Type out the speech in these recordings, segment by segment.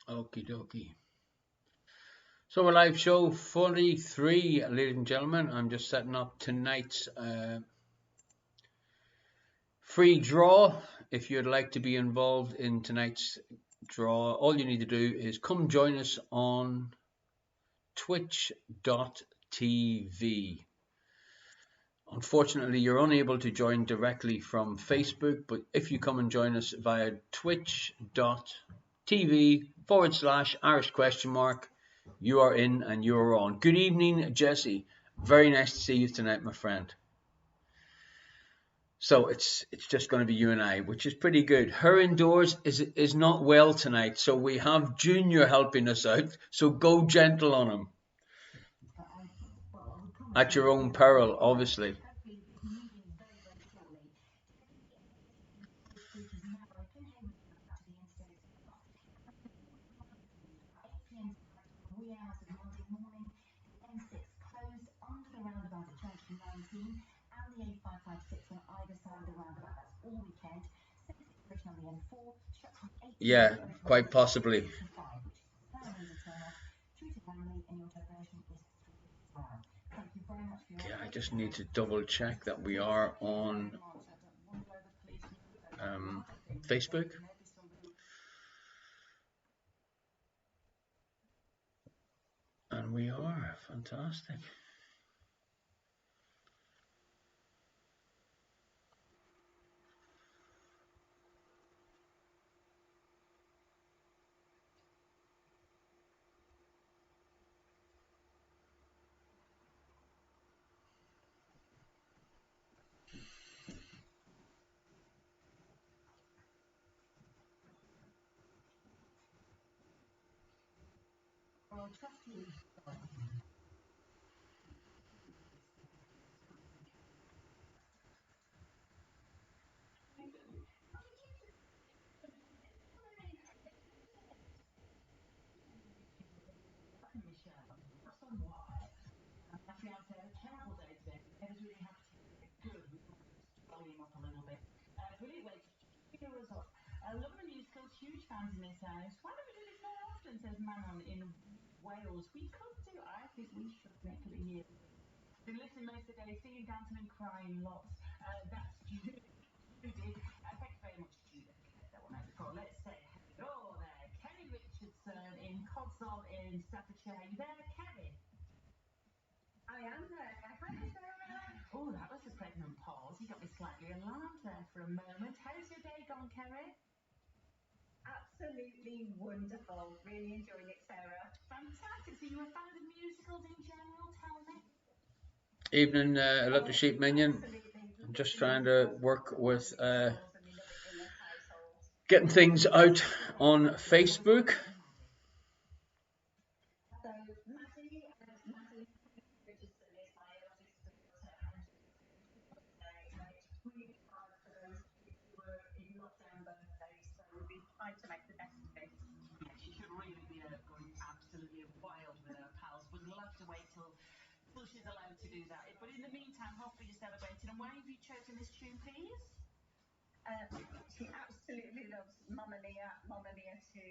Okie dokie. So we're live show 43, ladies and gentlemen. I'm just setting up tonight's free draw. If you'd like to be involved in tonight's draw, all you need to do is come join us on twitch.tv. Unfortunately, you're unable to join directly from Facebook, but if you come and join us via twitch.tv/Irish ? You are in and you are on. Good evening, Jesse. Very nice to see you tonight, my friend. So it's just going to be you and I, which is pretty good. Her indoors is not well tonight, so we have Junior helping us out. So go gentle on him. At your own peril, obviously. Yeah, quite possibly. Okay, I just need to double check that we are on Facebook. And we are. Fantastic. Absolutely wonderful. Really enjoying it, Sarah. Fantastic. So you were a fan of the musicals in general, tell me? Evening, Electric Sheep Minion. I'm just trying to work with getting things out on Facebook. To make the best of it. Yeah, she should really be going absolutely wild with her pals, but we'll have to wait till she's allowed to do that. But in the meantime, hopefully you're celebrating. And why have you chosen this tune, please? She absolutely loves Mamma Mia 2.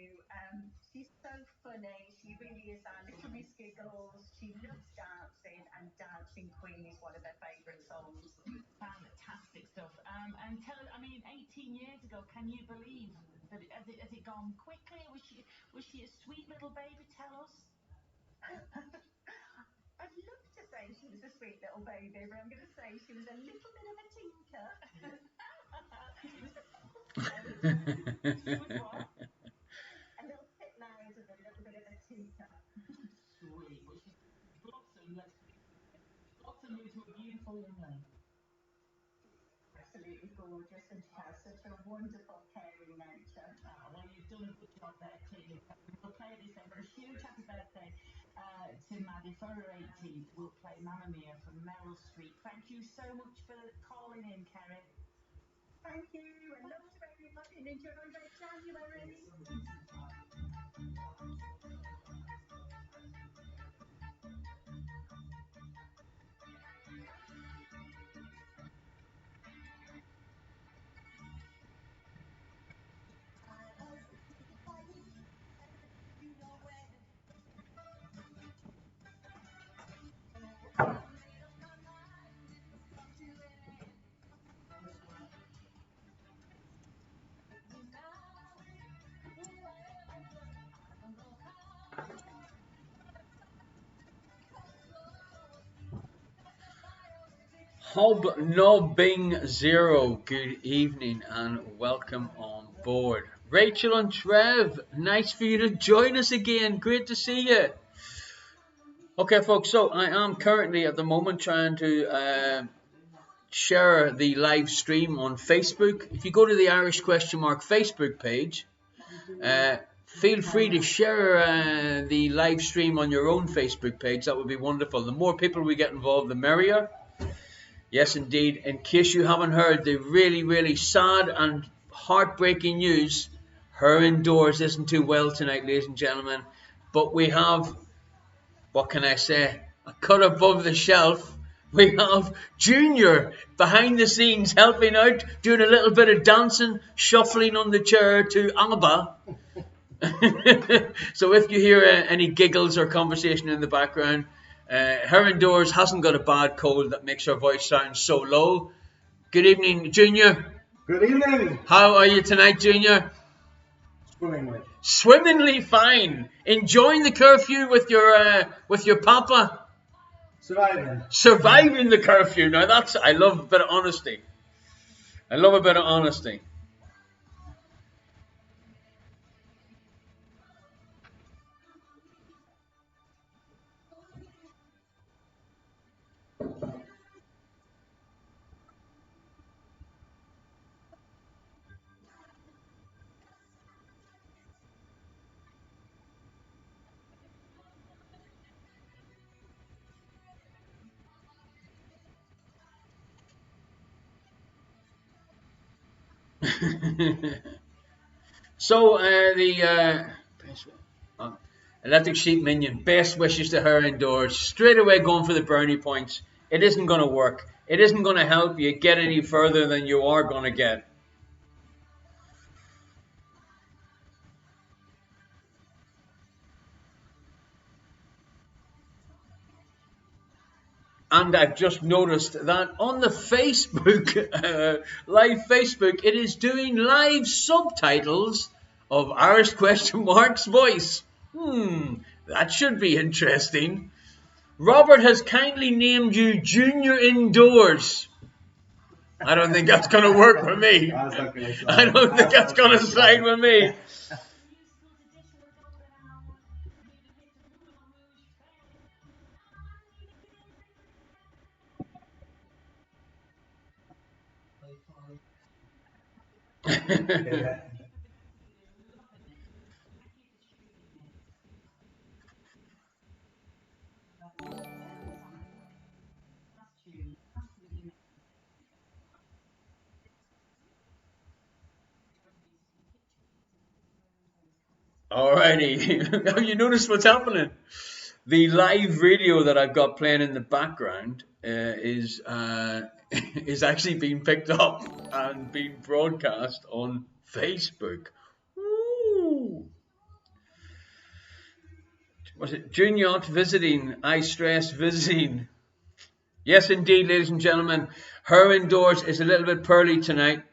She's so funny. She really is our little Miss Giggles. She loves dancing, and Dancing Queen is one of her favourite songs. Fantastic stuff. And tell us, I mean, 18 years ago, can you believe that has it gone quickly? Was she a sweet little baby? Tell us. I'd love to say she was a sweet little baby, but I'm going to say she was a little bit of a tinker. She was what? A little bit loud and a little bit of a tinker. Sweet, but she's blossomed. Blossomed into a beautiful young lady. Absolutely gorgeous, and she has such a wonderful, caring nature. Well, you've done a good job there, clearly. We'll play this over. A huge happy birthday to Maddie for her 18th. We'll play Mamma Mia from Meryl Streep. Thank you so much for calling in, Kerry. Thank you, and love to everybody, and enjoy their January. Hobnobbing Zero, good evening and welcome on board. Rachel and Trev, nice for you to join us again. Great to see you. Okay, folks, so I am currently at the moment trying to share the live stream on Facebook. If you go to the Irish Question Mark Facebook page, feel free to share the live stream on your own Facebook page. That would be wonderful. The more people we get involved, the merrier. Yes, indeed. In case you haven't heard the really, really sad and heartbreaking news, her indoors isn't too well tonight, ladies and gentlemen. But we have, what can I say, a cut above the shelf. We have Junior behind the scenes helping out, doing a little bit of dancing, shuffling on the chair to ABBA. So if you hear any giggles or conversation in the background, her indoors hasn't got a bad cold that makes her voice sound so low. Good evening, Junior. Good evening. How are you tonight, Junior? Swimmingly. Swimmingly fine. Enjoying the curfew with your papa. Surviving the curfew. Now I love a bit of honesty. I love a bit of honesty. So the Electric Sheep Minion, best wishes to her indoors. Straight away going for the brownie points. It isn't going to work. It isn't going to help you get any further than you are going to get. And I've just noticed that on the Facebook, live Facebook, it is doing live subtitles of Irish Question Mark's voice. That should be interesting. Robert has kindly named you Junior Indoors. I don't think that's going to work for me. I don't think that's going to slide with me. Alrighty, have you noticed what's happening? The live radio that I've got playing in the background is actually being picked up and being broadcast on Facebook. Ooh. Was it Junior visiting? I stress visiting. Yes, indeed, ladies and gentlemen. Her indoors is a little bit pearly tonight.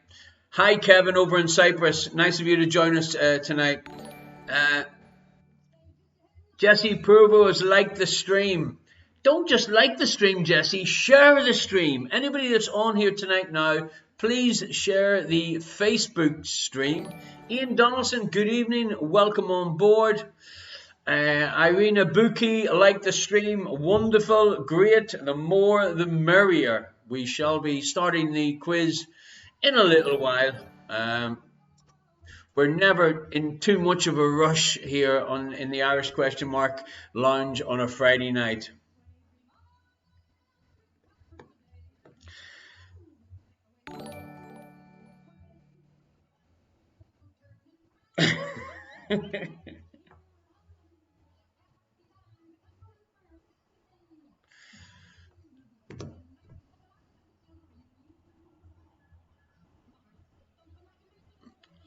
Hi, Kevin over in Cyprus. Nice of you to join us tonight. Jesse Purvo has liked the stream. Don't just like the stream, Jesse. Share the stream. Anybody that's on here tonight now, please share the Facebook stream. Ian Donaldson, good evening. Welcome on board. Irina Buki, like the stream. Wonderful. Great. The more, the merrier. We shall be starting the quiz in a little while. We're never in too much of a rush here in the Irish Question Mark Lounge on a Friday night.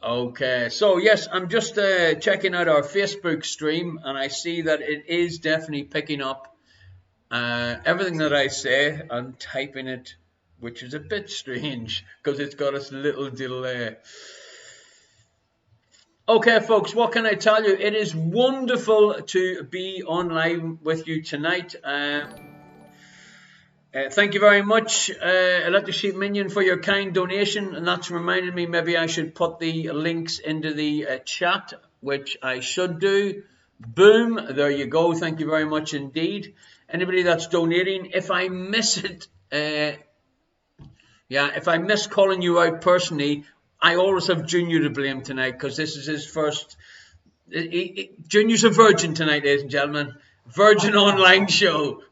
Okay, so yes, I'm just checking out our Facebook stream, and I see that it is definitely picking up everything that I say. I'm typing it, which is a bit strange because it's got a little delay. Okay, folks, what can I tell you? It is wonderful to be online with you tonight. Thank you very much, Electric Sheep Minion, for your kind donation, and that's reminded me maybe I should put the links into the chat, which I should do. Boom, there you go. Thank you very much indeed. Anybody that's donating, if I miss it, if I miss calling you out personally, I always have Junior to blame tonight because this is his first. Junior's a virgin tonight, ladies and gentlemen. Virgin Online show.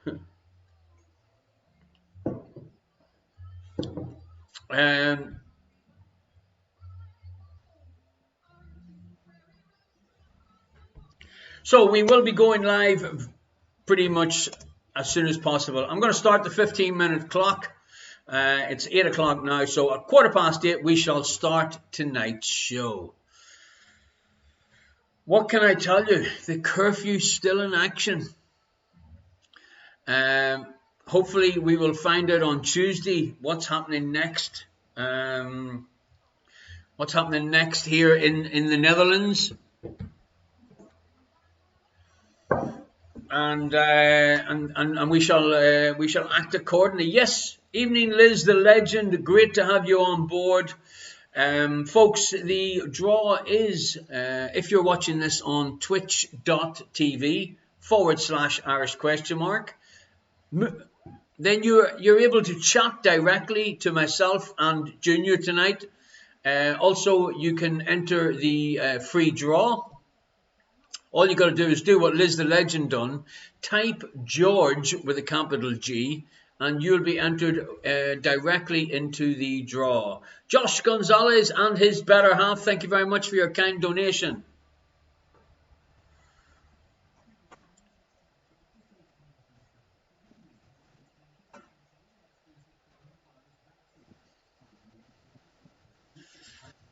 So we will be going live pretty much as soon as possible. I'm going to start the 15-minute clock. It's 8 o'clock now, so at 8:15 we shall start tonight's show. What can I tell you? The curfew's still in action. Hopefully we will find out on Tuesday what's happening next. What's happening next here in the Netherlands. And we shall act accordingly. Yes, evening Liz the legend, great to have you on board. Folks, the draw is, if you're watching this on twitch.tv/Irish question mark, then you're able to chat directly to myself and Junior tonight. Also, you can enter the free draw. All you got to do is do what Liz the Legend done. Type George with a capital G, and you'll be entered directly into the draw. Josh Gonzalez and his better half, thank you very much for your kind donation.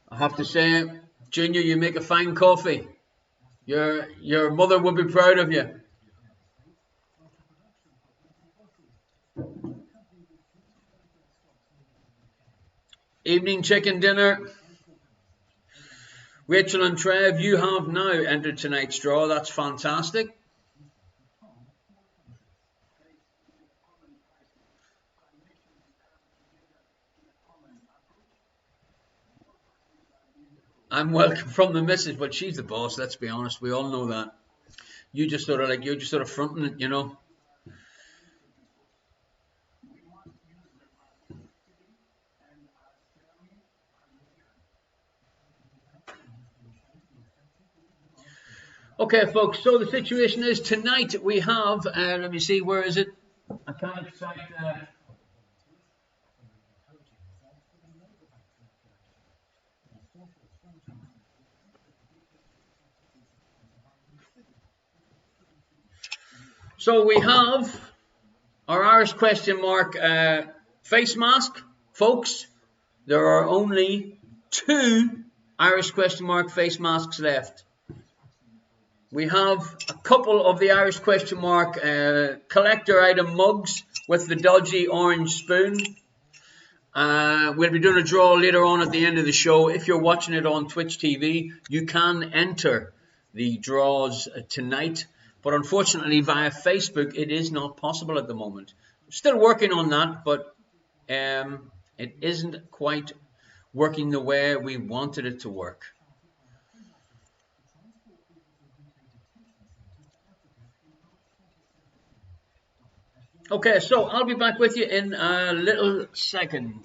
I have to say, Junior, you make a fine coffee. Your mother will be proud of you. Evening chicken dinner. Rachel and Trev, you have now entered tonight's draw. That's fantastic. I'm welcome from the missus, but she's the boss. Let's be honest. We all know that. You're just sort of fronting it, you know. Okay, folks. So the situation is tonight we have. Let me see. Where is it? I can't excite. So we have our Irish question mark face mask, folks. There are only 2 Irish question mark face masks left. We have a couple of the Irish question mark collector item mugs with the dodgy orange spoon. We'll be doing a draw later on at the end of the show. If you're watching it on Twitch TV, you can enter the draws tonight. But unfortunately, via Facebook, it is not possible at the moment. Still working on that, but it isn't quite working the way we wanted it to work. Okay, so I'll be back with you in a little second.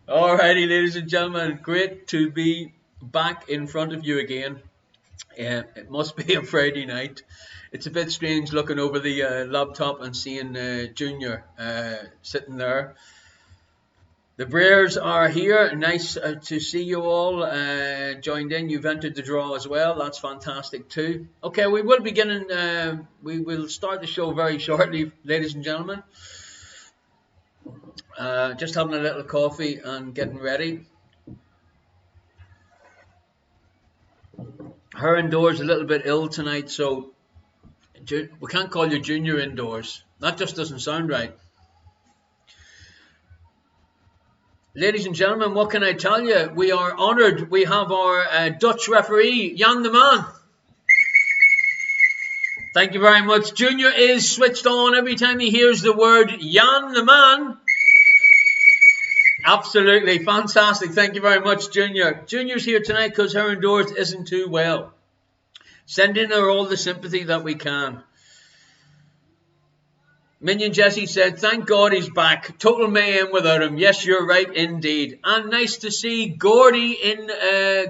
Alrighty, ladies and gentlemen, great to be back in front of you again. It must be a Friday night. It's a bit strange looking over the laptop and seeing Junior sitting there. The Brewers are here. Nice to see you all joined in. You've entered the draw as well. That's fantastic too. Okay, we will begin. We will start the show very shortly, ladies and gentlemen. Just having a little coffee and getting ready. Her indoors a little bit ill tonight, so we can't call you Junior indoors. That just doesn't sound right. Ladies and gentlemen, what can I tell you? We are honoured. We have our Dutch referee, Jan de Man. Thank you very much. Junior is switched on every time he hears the word Jan de Man. Absolutely fantastic. Thank you very much, Junior. Junior's here tonight because her indoors isn't too well. Send in her all the sympathy that we can. Minion Jesse said, thank God he's back. Total mayhem without him. Yes, you're right indeed. And nice to see Gordy in.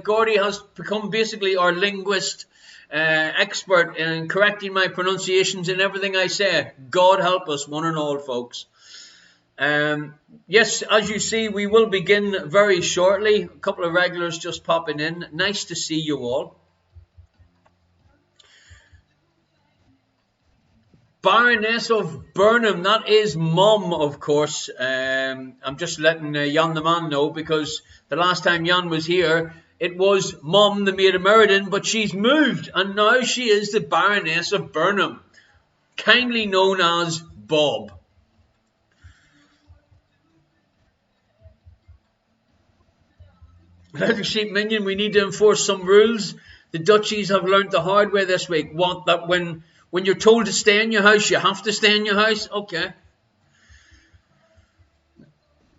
Gordy has become basically our linguist expert in correcting my pronunciations and everything I say. God help us, one and all, folks. Yes, as you see, we will begin very shortly. A couple of regulars just popping in. Nice to see you all. Baroness of Burnham, that is Mum, of course. I'm just letting Jan the man know, because the last time Jan was here, it was Mum, the Maid of Meriden, but she's moved, and now she is the Baroness of Burnham, kindly known as Bob. Little Sheep Minion, we need to enforce some rules. The Duchies have learnt the hard way this week. What, that when you're told to stay in your house, you have to stay in your house? Okay.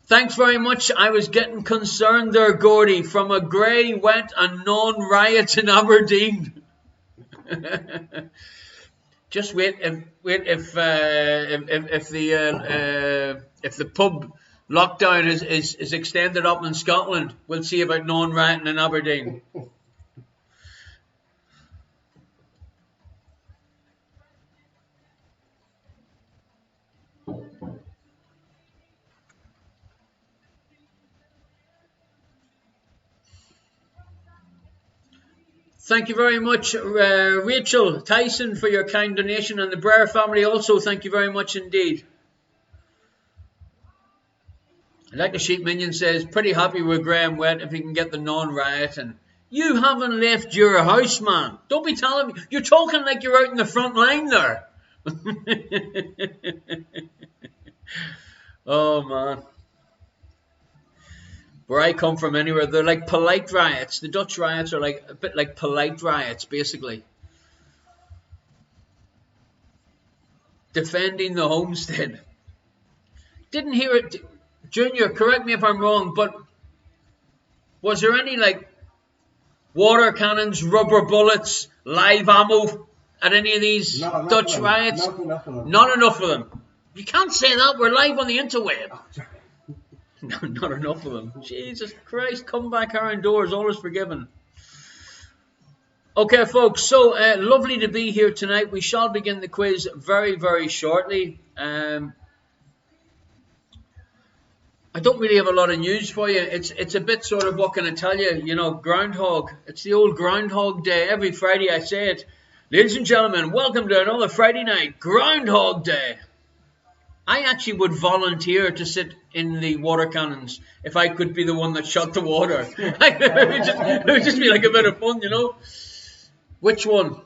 Thanks very much. I was getting concerned there, Gordy, from a grey, wet and non-riot in Aberdeen. Just wait if the pub lockdown is extended up in Scotland. We'll see about non-rioting in Aberdeen. Thank you very much, Rachel Tyson, for your kind donation, and the Breyer family also. Thank you very much indeed. Like a Sheep Minion says, pretty happy with Graham Wett if he can get the non-riot. And you haven't left your house, man. Don't be telling me. You're talking like you're out in the front line there. Oh, man. Where I come from anywhere, they're like polite riots. The Dutch riots are like a bit like polite riots, basically. Defending the homestead. Didn't hear it. Junior, correct me if I'm wrong, but was there any like water cannons, rubber bullets, live ammo at any of these Dutch riots? Not enough of them. You can't say that. We're live on the interweb. No, not enough of them. Jesus Christ, come back here indoors, all is forgiven. Okay, folks, so lovely to be here tonight. We shall begin the quiz very, very shortly. I don't really have a lot of news for you. It's a bit sort of, what can I tell you? You know, Groundhog. It's the old Groundhog Day. Every Friday I say it. Ladies and gentlemen, welcome to another Friday night, Groundhog Day. I actually would volunteer to sit in the water cannons if I could be the one that shot the water. It would just be like a bit of fun, you know. Which one?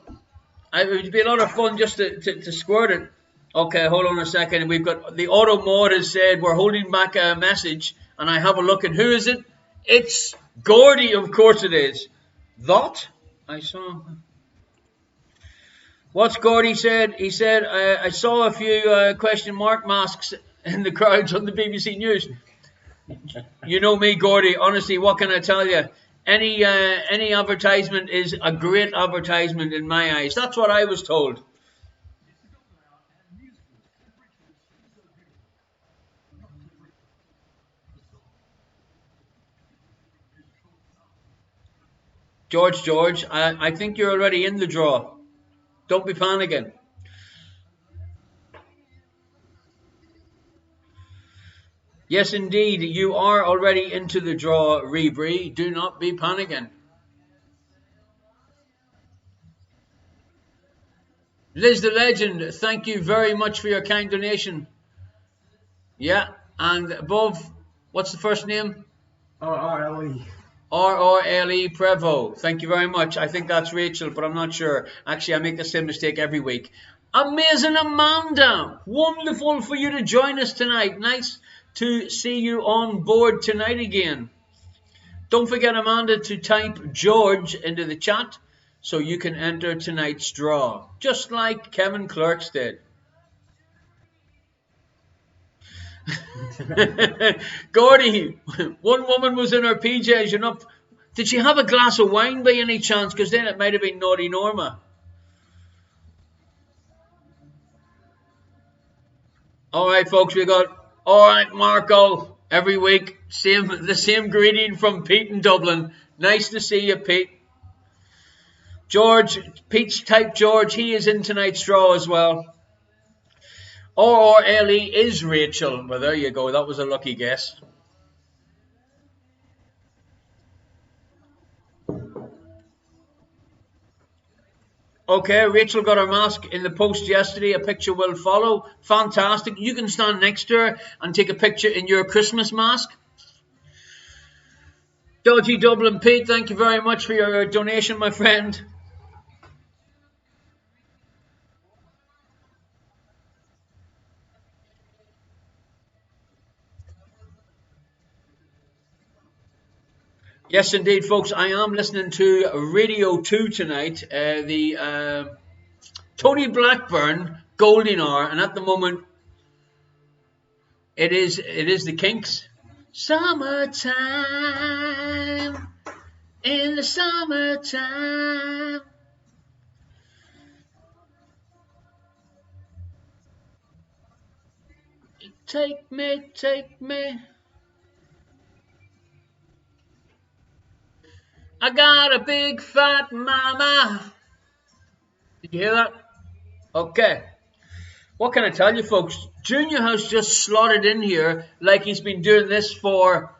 It would be a lot of fun just to squirt it. Okay, hold on a second. We've got the auto mod has said we're holding back a message, and I have a look. And who is it? It's Gordy, of course it is. That I saw. What's Gordy said? He said, I saw a few question mark masks in the crowds on the BBC News. You know me, Gordy. Honestly, what can I tell you? Any advertisement is a great advertisement in my eyes. That's what I was told. George, I think you're already in the draw. Don't be panicking. Yes, indeed, you are already into the draw, Rebree. Do not be panicking. Liz the Legend, thank you very much for your kind donation. Yeah, and above, what's the first name? RRLE. RRLE Prevo. Thank you very much. I think that's Rachel, but I'm not sure. Actually, I make the same mistake every week. Amazing Amanda. Wonderful for you to join us tonight. Nice to see you on board tonight again. Don't forget, Amanda, to type George into the chat so you can enter tonight's draw, just like Kevin Clerks did. Gordy, one woman was in her PJs. You're not. Did she have a glass of wine by any chance? Because then it might have been Naughty Norma. All right, folks, we got all right, Marco. Every week, the same greeting from Pete in Dublin. Nice to see you, Pete. George, Pete's type George. He is in tonight's draw as well. R.R.L.E. is Rachel. Well, there you go. That was a lucky guess. Okay, Rachel got her mask in the post yesterday. A picture will follow. Fantastic. You can stand next to her and take a picture in your Christmas mask. Dodgy Dublin Pete, thank you very much for your donation, my friend. Yes, indeed, folks. I am listening to Radio 2 tonight. The Tony Blackburn Golden Hour, and at the moment it is the Kinks. Summertime, in the summertime. Take me, take me. I got a big fat mama. Did you hear that? Okay. What can I tell you, folks? Junior has just slotted in here like he's been doing this for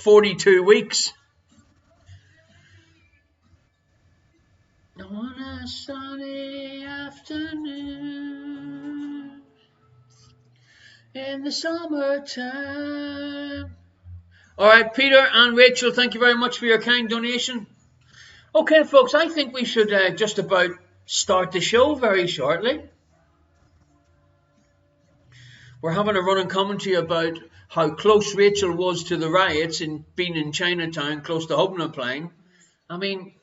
42 weeks. On a sunny afternoon in the summertime. All right, Peter and Rachel, thank you very much for your kind donation. Okay, folks, I think we should just about start the show very shortly. We're having a running commentary about how close Rachel was to the riots and being in Chinatown, close to Hubna Plain. I mean,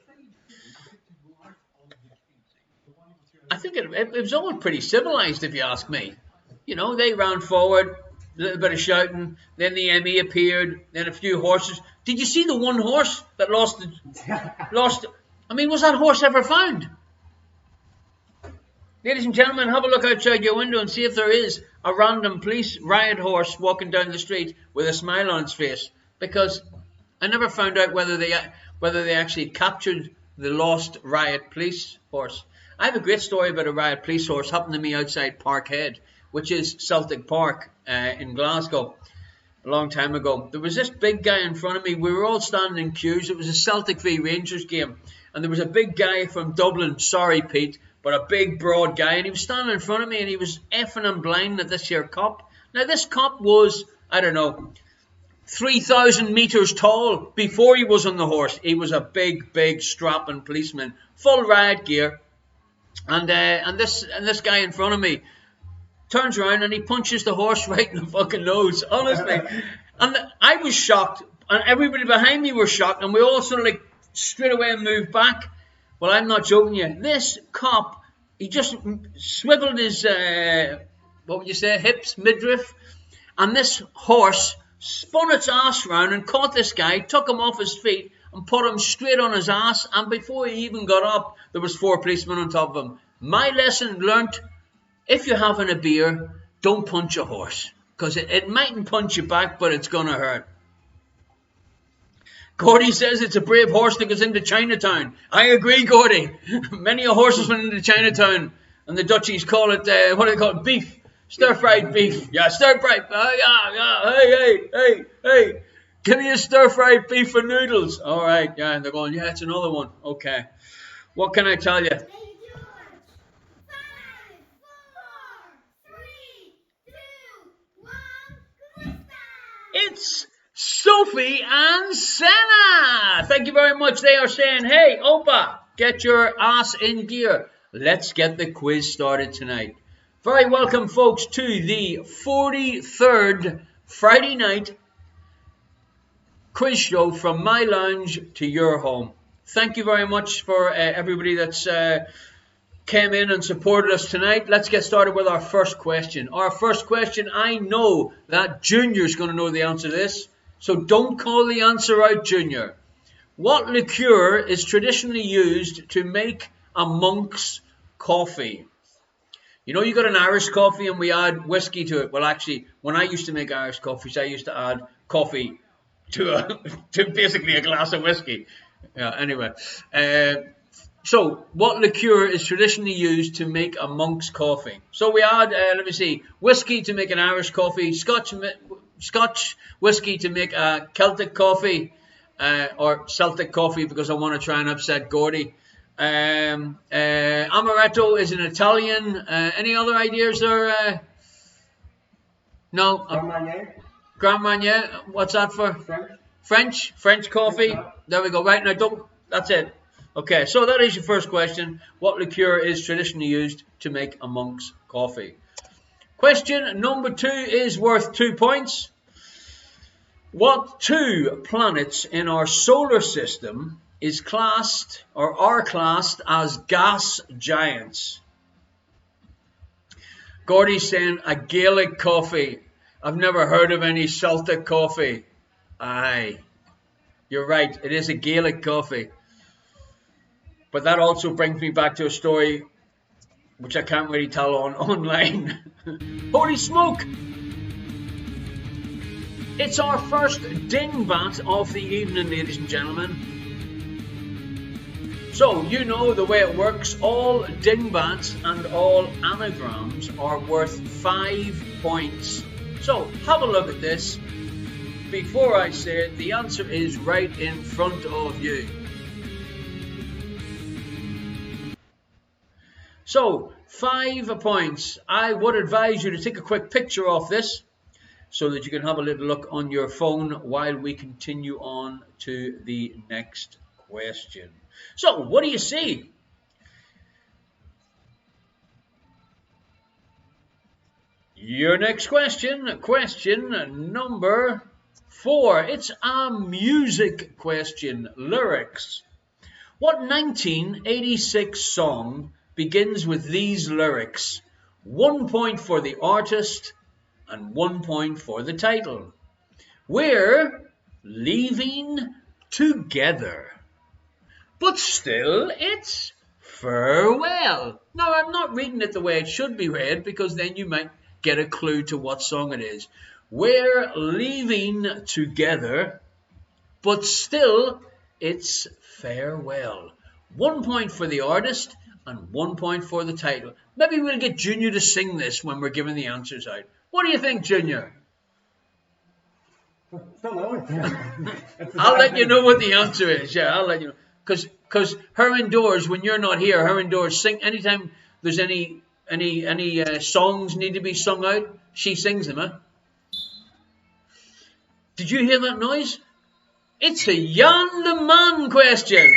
I think it was all pretty civilized, if you ask me. You know, they ran forward, a little bit of shouting, then the ME appeared, then a few horses. Did you see the one horse that lost? I mean, was that horse ever found? Ladies and gentlemen, have a look outside your window and see if there is a random police riot horse walking down the street with a smile on its face. Because I never found out whether they actually captured the lost riot police horse. I have a great story about a riot police horse happened to me outside Parkhead, which is Celtic Park in Glasgow, a long time ago. There was this big guy in front of me. We were all standing in queues. It was a Celtic v Rangers game. And there was a big guy from Dublin, sorry Pete, but a big broad guy. And he was standing in front of me and he was effing and blinding at this here cop. Now this cop was, I don't know, 3,000 meters tall before he was on the horse. He was a big strapping policeman, full riot gear. And this guy in front of me turns around and he punches the horse right in the fucking nose, honestly. And I was shocked, and everybody behind me was shocked, and we all sort of like straight away moved back. Well, I'm not joking you. This cop, he just swiveled his, what would you say, hips, midriff, and this horse spun its ass round and caught this guy, took him off his feet, and put him straight on his ass, and before he even got up, there was 4 policemen on top of him. My lesson learnt, if you're having a beer, don't punch a horse, because it mightn't punch you back, but it's going to hurt. Gordy says it's a brave horse that goes into Chinatown. I agree, Gordy. Many a horses went into Chinatown, and the Dutchies call it, what do they call it, beef. Stir-fried beef. Yeah, stir-fried. Hey. Give me a stir-fried beef and noodles. All right, yeah, and they're going, yeah, it's another one. Okay. What can I tell you? It's Sophie and Senna. Thank you very much. They are saying, hey, Opa, get your ass in gear. Let's get the quiz started tonight. Very welcome, folks, to the 43rd Friday night quiz show from my lounge to your home. Thank you very much for everybody that's came in and supported us tonight. Let's get started with our first question. Our first question, I know that Junior's going to know the answer to this, so don't call the answer out, Junior. What liqueur is traditionally used to make a monk's coffee? You know, you got an Irish coffee and we add whiskey to it. Well, actually, when I used to make Irish coffees, I used to add coffee to to basically a glass of whiskey. Yeah. Anyway, so what liqueur is traditionally used to make a monk's coffee? So we add, let me see, whiskey to make an Irish coffee, Scotch whiskey to make a Celtic coffee, or Celtic coffee because I want to try and upset Gordy. Amaretto is an Italian. Any other ideas there? No. Grand Marnier. What's that for? French coffee. There we go. Right now, don't. That's it. Okay, so that is your first question. What liqueur is traditionally used to make a monk's coffee? Question number 2 is worth 2 points. What 2 planets in our solar system is classed or are classed as gas giants? Gordy's saying a Gaelic coffee. I've never heard of any Celtic coffee. Aye, you're right. It is a Gaelic coffee. But that also brings me back to a story which I can't really tell online. Holy smoke! It's our first dingbat of the evening, ladies and gentlemen. So, you know the way it works. All dingbats and all anagrams are worth 5 points. So, have a look at this. Before I say it, the answer is right in front of you. So, 5 points. I would advise you to take a quick picture of this so that you can have a little look on your phone while we continue on to the next question. So, what do you see? Your next question, question number 4. It's a music question, lyrics. What 1986 song begins with these lyrics? 1 point for the artist and 1 point for the title. We're leaving together, but still it's farewell. Now, I'm not reading it the way it should be read because then you might get a clue to what song it is. We're leaving together, but still it's farewell. 1 point for the artist and 1 point for the title. Maybe we'll get Junior to sing this when we're giving the answers out. What do you think, Junior? Don't know. I'll let you know what the answer is. Yeah, I'll let you know. Because her indoors, when you're not here, her indoors sing anytime there's any songs need to be sung out, she sings them. Huh? Did you hear that noise? It's a Jan de Man question.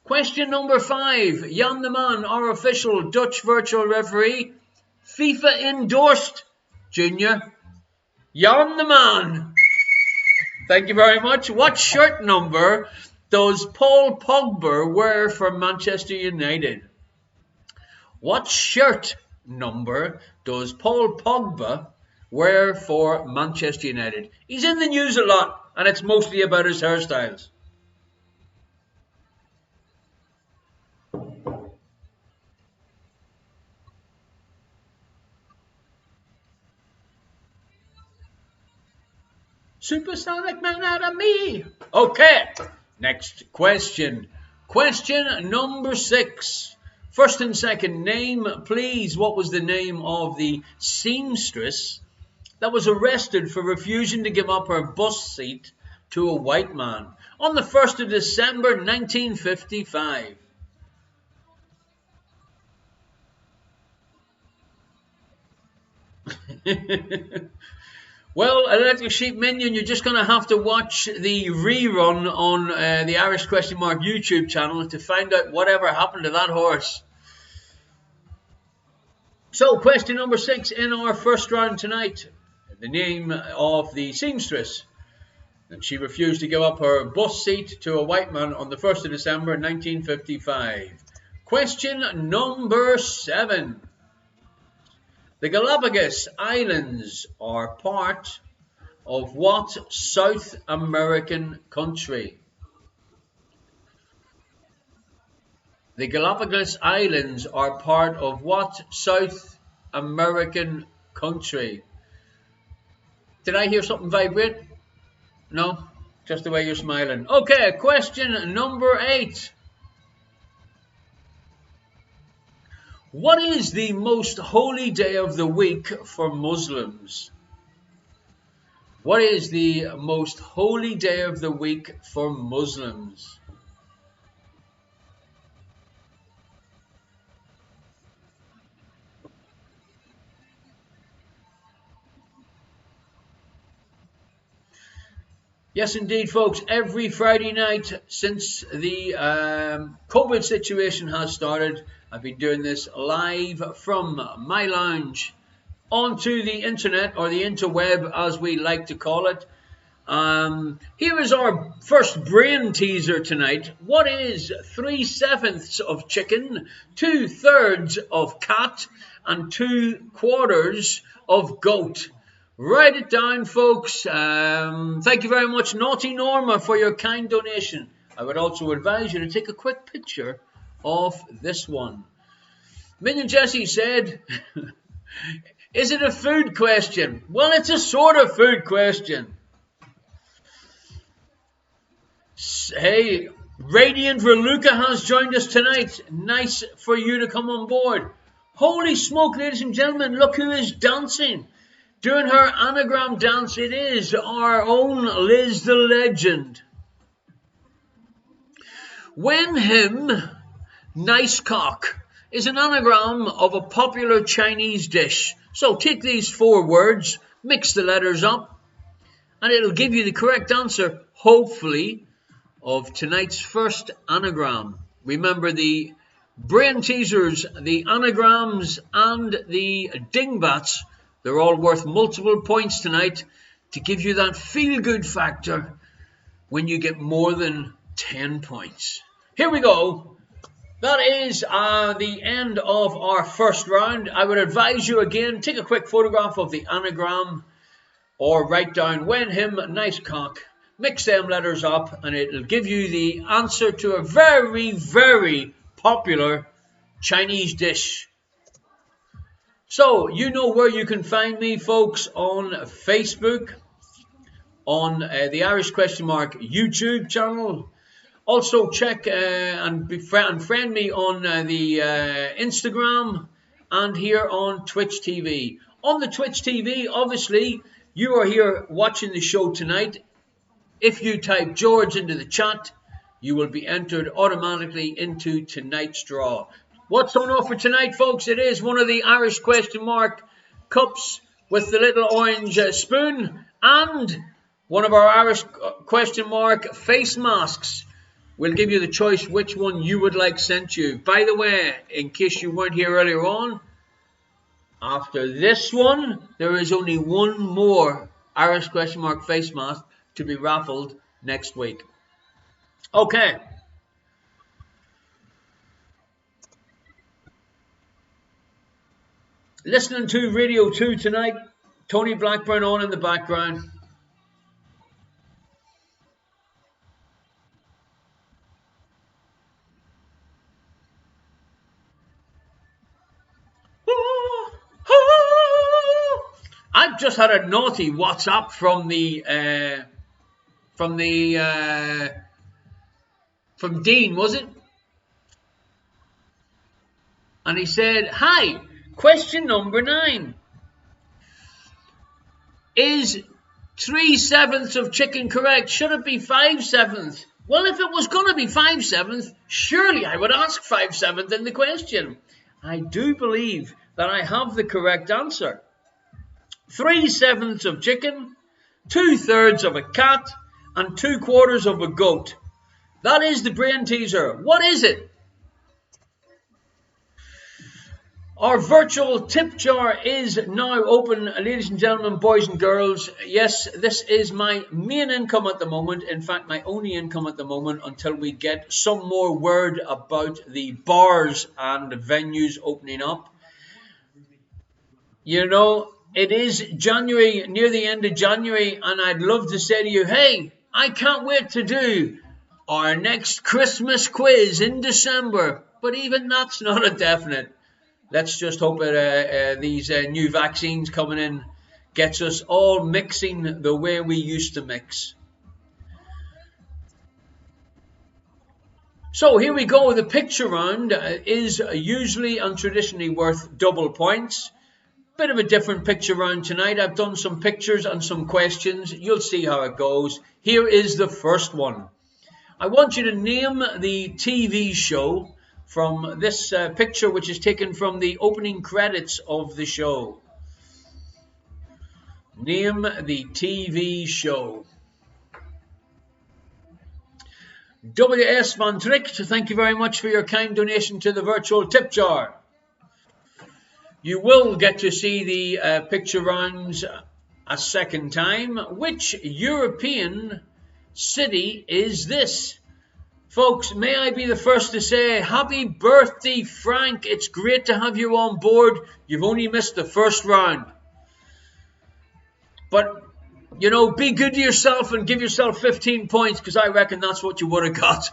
Question number 5. Jan de Man, our official Dutch virtual referee, FIFA endorsed. Junior, Jan de Man. Thank you very much. What shirt number does Paul Pogba wear for Manchester United? What shirt number does Paul Pogba wear for Manchester United? He's in the news a lot, and it's mostly about his hairstyles. Supersonic man out of me. Okay, next question. Question number 6. First and second name, please. What was the name of the seamstress that was arrested for refusing to give up her bus seat to a white man on the 1st of December 1955? Well, Electric Sheep Minion, you're just going to have to watch the rerun on the Irish Question Mark YouTube channel to find out whatever happened to that horse. So, question number 6 in our first round tonight. The name of the seamstress. And she refused to give up her bus seat to a white man on the 1st of December 1955. Question number 7. The Galapagos Islands are part of what South American country? The Galapagos Islands are part of what South American country? Did I hear something vibrate? No? Just the way you're smiling. Okay, question number 8. What is the most holy day of the week for Muslims? What is the most holy day of the week for Muslims? Yes, indeed, folks. Every Friday night since the COVID situation has started, I've been doing this live from my lounge onto the internet, or the interweb as we like to call it. Here is our first brain teaser tonight. What is 3/7 of chicken, 2/3 of cat, and 2/4 of goat? Write it down, folks. Thank you very much, Naughty Norma, for your kind donation. I would also advise you to take a quick picture of this one. Minion Jesse said, is it a food question? Well, it's a sort of food question. Hey, Radiant Verluca has joined us tonight. Nice for you to come on board. Holy smoke, ladies and gentlemen, look who is dancing. Doing her anagram dance, it is our own Liz the Legend. Wen Him Nice Cock is an anagram of a popular Chinese dish. So take these 4 words, mix the letters up, and it'll give you the correct answer, hopefully, of tonight's first anagram. Remember, the brain teasers, the anagrams, and the dingbats, they're all worth multiple points tonight to give you that feel-good factor when you get more than 10 points. Here we go. That is the end of our first round. I would advise you again, take a quick photograph of the anagram or write down Wen Him Nice Cock. Mix them letters up and it'll give you the answer to a very, very popular Chinese dish. So, you know where you can find me, folks, on Facebook, on the Irish Question Mark YouTube channel. Also, check and friend me on the Instagram and here on Twitch TV. On the Twitch TV, obviously, you are here watching the show tonight. If you type George into the chat, you will be entered automatically into tonight's draw. What's on offer tonight, folks? It is one of the Irish Question Mark cups with the little orange spoon and one of our Irish Question Mark face masks. We'll give you the choice which one you would like sent you. By the way, in case you weren't here earlier on, after this one, there is only one more Irish Question Mark face mask to be raffled next week. Okay. Listening to Radio 2 tonight. Tony Blackburn on in the background. I've just had a naughty WhatsApp from Dean, was it? And he said, hi, question number 9. Is 3/7 of chicken correct? Should it be 5/7? Well, if it was going to be 5/7, surely I would ask 5/7 in the question. I do believe that I have the correct answer. 3/7 of chicken, 2/3 of a cat, and 2/4 of a goat. That is the brain teaser. What is it? Our virtual tip jar is now open, ladies and gentlemen, boys and girls. Yes, this is my main income at the moment. In fact, my only income at the moment until we get some more word about the bars and venues opening up. You know, it is January, near the end of January, and I'd love to say to you, hey, I can't wait to do our next Christmas quiz in December. but even that's not a definite. Let's just hope that these new vaccines coming in gets us all mixing the way we used to mix. So here we go. The picture round is usually and traditionally worth double points. Bit of a different picture round tonight. I've done some pictures and some questions. You'll see how it goes. Here is the first one. I want you to name the TV show from this picture, which is taken from the opening credits of the show. Name the TV show. W.S. Van Tricht, thank you very much for your kind donation to the virtual tip jar. You will get to see the picture rounds a second time. Which European city is this? Folks, may I be the first to say happy birthday, Frank. It's great to have you on board. You've only missed the first round. But, you know, be good to yourself and give yourself 15 points because I reckon that's what you would have got.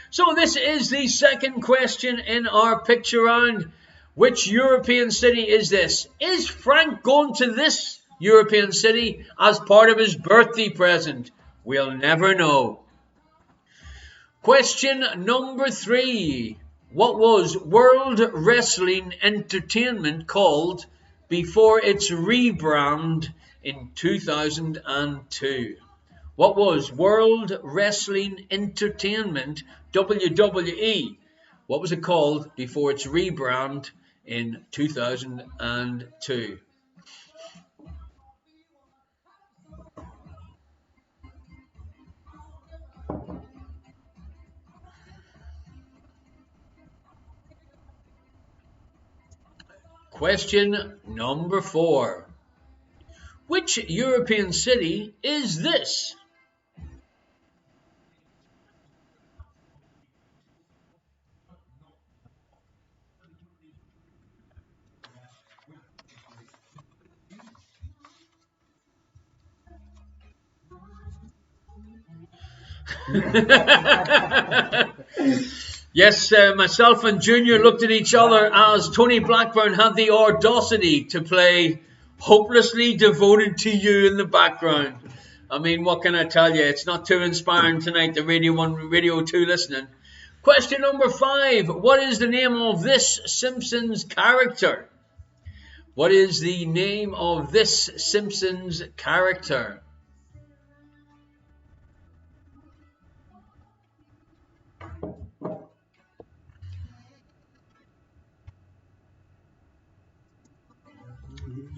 So this is the second question in our picture round. Which European city is this? Is Frank going to this European city as part of his birthday present? We'll never know. Question number 3. What was World Wrestling Entertainment called before its rebrand in 2002? What was World Wrestling Entertainment, WWE? What was it called before its rebrand in 2002? Question number 4. Which European city is this? Yes, myself and Junior looked at each other as Tony Blackburn had the audacity to play Hopelessly Devoted to You in the background. I mean, what can I tell you? It's not too inspiring tonight, the Radio 1, Radio 2 listening. Question number 5. What is the name of this Simpsons character? What is the name of this Simpsons character?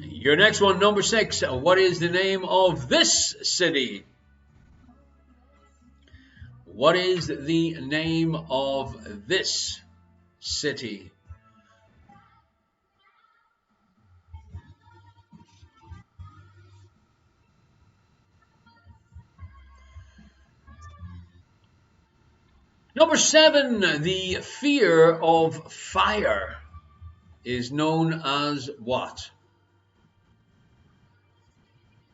Your next one, number 6. What is the name of this city? What is the name of this city? Number 7. The fear of fire is known as what?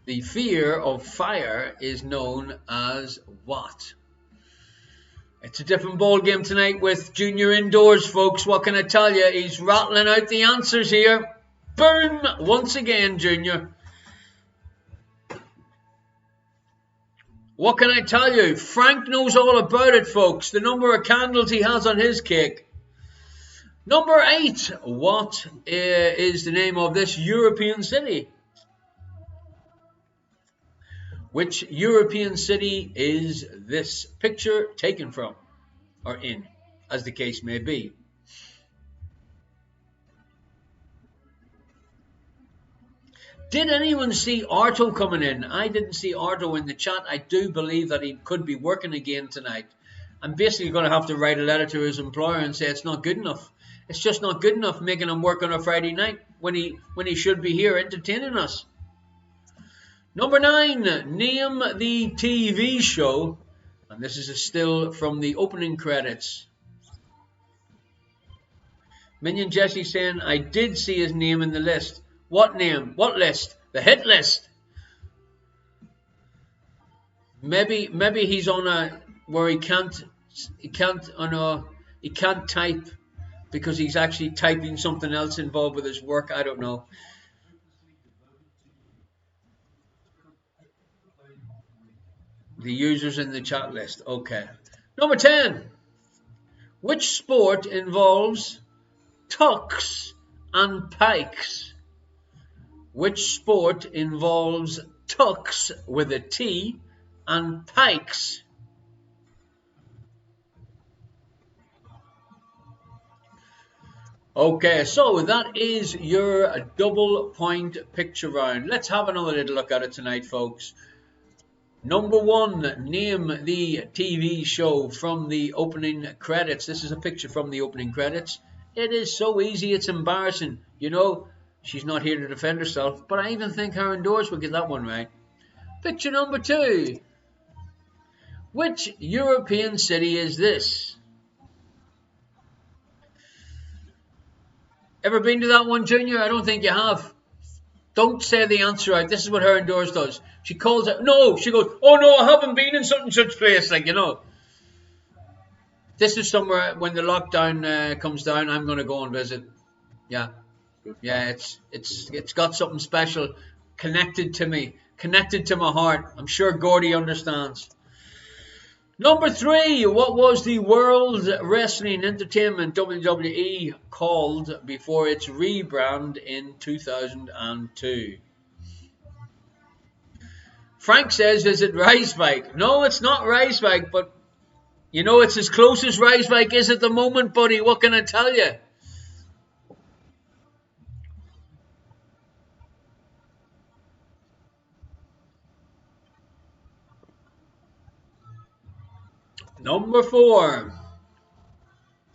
The fear of fire is known as what? It's a different ball game tonight with Junior indoors, folks. What can I tell you? He's rattling out the answers here. Boom! Once again, Junior. What can I tell you? Frank knows all about it, folks. The number of candles he has on his cake. Number 8. What is the name of this European city? Which European city is this picture taken from, or in, as the case may be? Did anyone see Arto coming in? I didn't see Arto in the chat. I do believe that he could be working again tonight. I'm basically going to have to write a letter to his employer and say it's not good enough. It's just not good enough making him work on a Friday night when he should be here entertaining us. Number 9, name the TV show, and this is a still from the opening credits. Minion Jesse saying, I did see his name in the list. What name? What list? The hit list. Maybe he's on a where he can't type. because he's actually typing something else involved with his work. I don't know. The users in the chat list. Okay. Number 10. Which sport involves tucks and pikes? Which sport involves tucks with a T and pikes? Okay, so that is your double point picture round. Let's have another little look at it tonight, folks. Number 1, name the TV show from the opening credits. This is a picture from the opening credits. It is so easy, it's embarrassing. You know, she's not here to defend herself, but I even think her indoors will get that one right. Picture number 2. Which European city is this? Ever been to that one, Junior? I don't think you have. Don't say the answer out. This is what her indoors does. She calls it. No, she goes, oh no, I haven't been in such and such place. Like, you know. This is somewhere when the lockdown comes down, I'm going to go and visit. Yeah. Yeah, it's got something special connected to me, connected to my heart. I'm sure Gordy understands. Number 3, what was the World Wrestling Entertainment WWE called before its rebrand in 2002? Frank says, is it Rijswijk? No, it's not Rijswijk, but you know it's as close as Rijswijk is at the moment, buddy. What can I tell you? Number 4.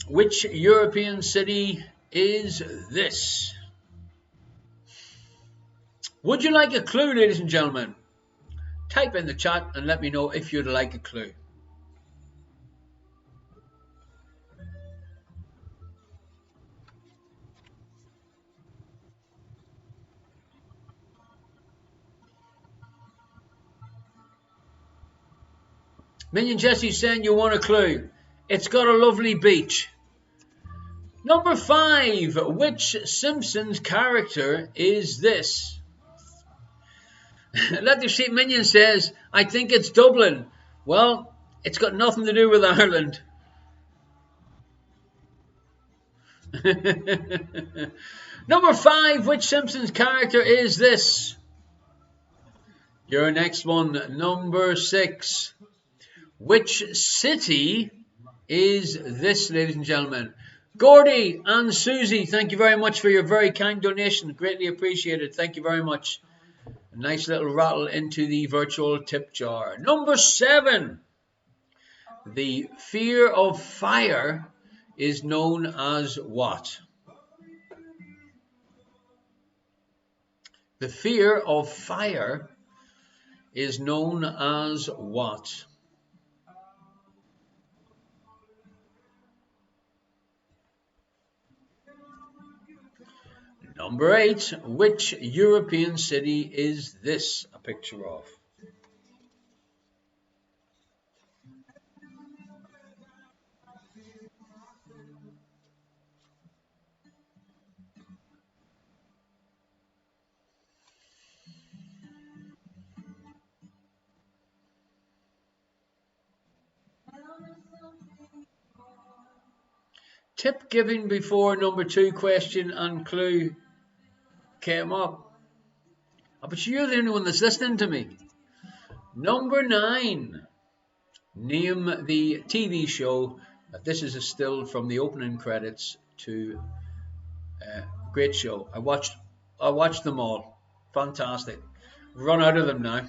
Which European city is this? Would you like a clue, ladies and gentlemen? Type in the chat and let me know if you'd like a clue. Minion Jesse's saying you want a clue. It's got a lovely beach. Number 5. Which Simpsons character is this? Let the Sheep Minion says, I think it's Dublin. Well, it's got nothing to do with Ireland. Number 5. Which Simpsons character is this? Your next one. Number 6. Which city is this, ladies and gentlemen? Gordy and Susie, thank you very much for your very kind donation. Greatly appreciated. Thank you very much. A nice little rattle into the virtual tip jar. Number 7. The fear of fire is known as what? The fear of fire is known as what? Number 8. Which European city is this a picture of? Tip giving before number 2 question and clue came up. Oh, but you're the only one that's listening to me. Number 9. Name the TV show. This is a still from the opening credits to great show. I watched them all. Fantastic. Run out of them now.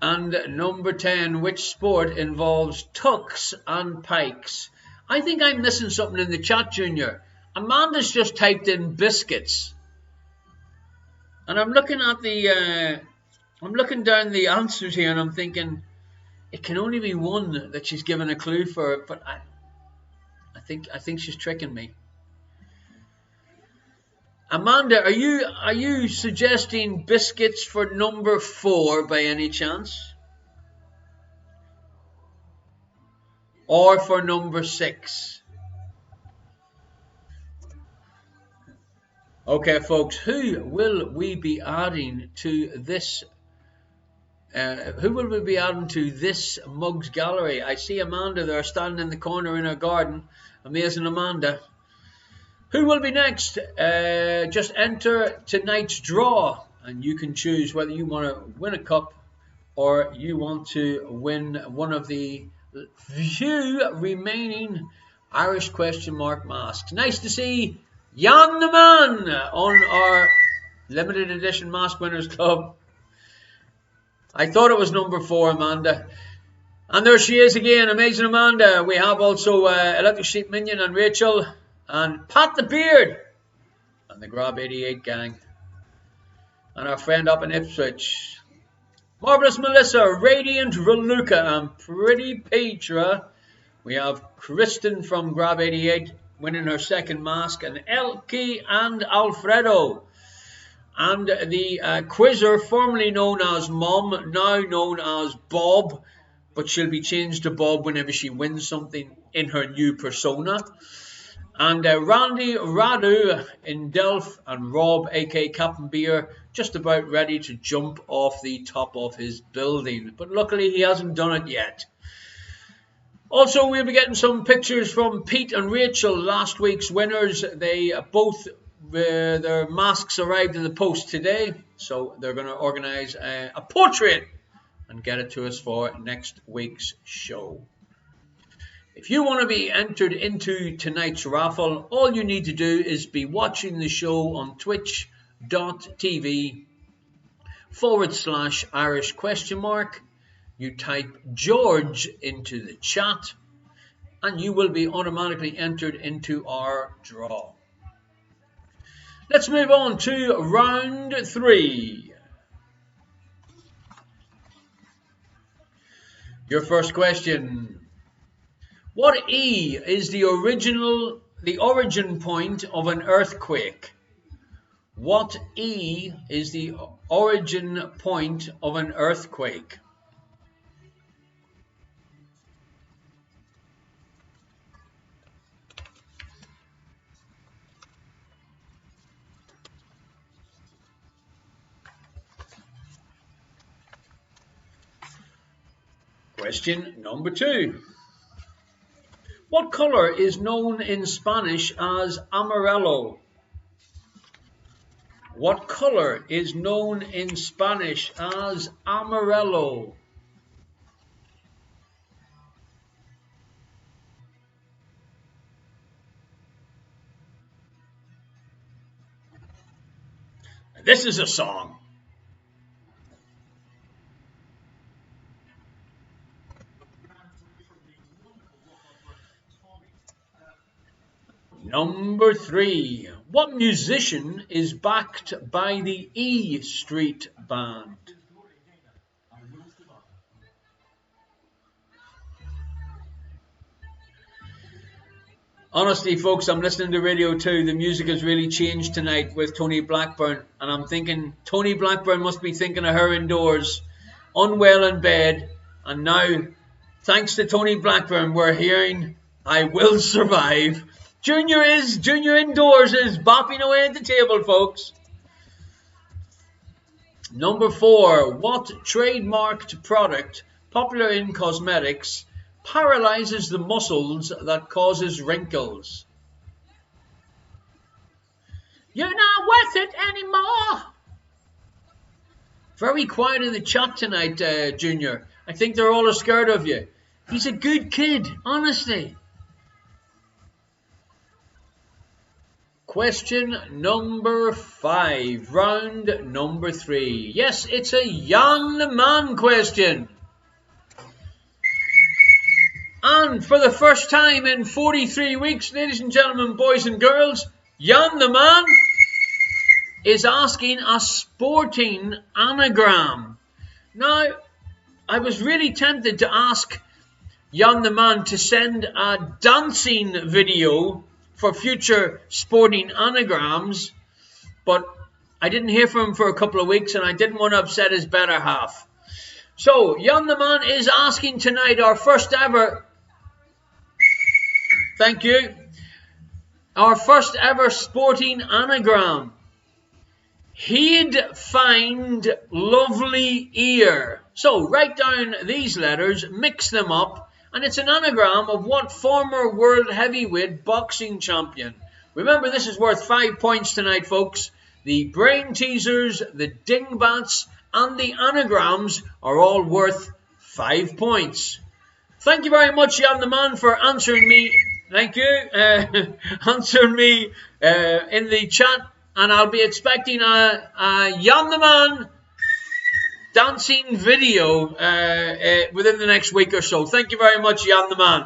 And number 10, which sport involves tucks and pikes? I think I'm missing something in the chat, Junior. Amanda's just typed in biscuits. And I'm looking at I'm looking down the answers here and I'm thinking it can only be one that she's given a clue for, but I think she's tricking me. Amanda, are you suggesting biscuits for number 4 by any chance? Or for number 6? Okay, folks, who will we be adding to this? Who will we be adding to this Mugs gallery? I see Amanda there standing in the corner in her garden. Amazing Amanda. Who will be next? Just enter tonight's draw and you can choose whether you want to win a cup or you want to win one of the few remaining Irish question mark masks. Nice to see Jan the Man on our limited edition Mask Winners Club. I thought it was number 4, Amanda. And there she is again, amazing Amanda. We have also Electric Sheep Minion and Rachel and Pat the Beard and the Grab 88 gang. And our friend up in Ipswich, Marvelous Melissa, Radiant Raluca, and Pretty Petra. We have Kristen from Grab 88 winning her second mask, and Elke and Alfredo. And the quizzer, formerly known as Mom, now known as Bob, but she'll be changed to Bob whenever she wins something in her new persona. And Randy Radu in Delph, and Rob, aka Captain Beer, just about ready to jump off the top of his building. But luckily he hasn't done it yet. Also, we'll be getting some pictures from Pete and Rachel, last week's winners. They both, their masks arrived in the post today, so they're going to organise a portrait and get it to us for next week's show. If you want to be entered into tonight's raffle, all you need to do is be watching the show on twitch.tv/Irish question mark. You type George into the chat and you will be automatically entered into our draw. Let's move on to round 3. Your first question. What E is the origin point of an earthquake? What E is the origin point of an earthquake? Question number 2. What color is known in Spanish as amarillo? What color is known in Spanish as amarillo? This is a song. Number 3. What musician is backed by the E Street Band? Honestly, folks, I'm listening to Radio 2. The music has really changed tonight with Tony Blackburn. And I'm thinking Tony Blackburn must be thinking of her indoors, unwell in bed. And now, thanks to Tony Blackburn, we're hearing I Will Survive. Junior indoors is bopping away at the table, folks. Number 4. What trademarked product, popular in cosmetics, paralyzes the muscles that causes wrinkles? You're not worth it anymore. Very quiet in the chat tonight, Junior. I think they're all scared of you. He's a good kid, honestly. Question number 5, round number 3. Yes, it's a Jan the Man question. And for the first time in 43 weeks, ladies and gentlemen, boys and girls, Jan the Man is asking a sporting anagram. Now, I was really tempted to ask Jan the Man to send a dancing video for future sporting anagrams, but I didn't hear from him for a couple of weeks, and I didn't want to upset his better half. So, Jan the Man is asking tonight, our first ever, thank you, our first ever sporting anagram. He'd find lovely ear. So, write down these letters, mix them up, and it's an anagram of what former world heavyweight boxing champion. Remember, this is worth 5 points tonight, folks. The brain teasers, the dingbats, and the anagrams are all worth 5 points. Thank you very much, Jan the Man, for answering me. Thank you. Answering me in the chat. And I'll be expecting a Jan the Man dancing video within the next week or so. Thank you very much, Jan the Man.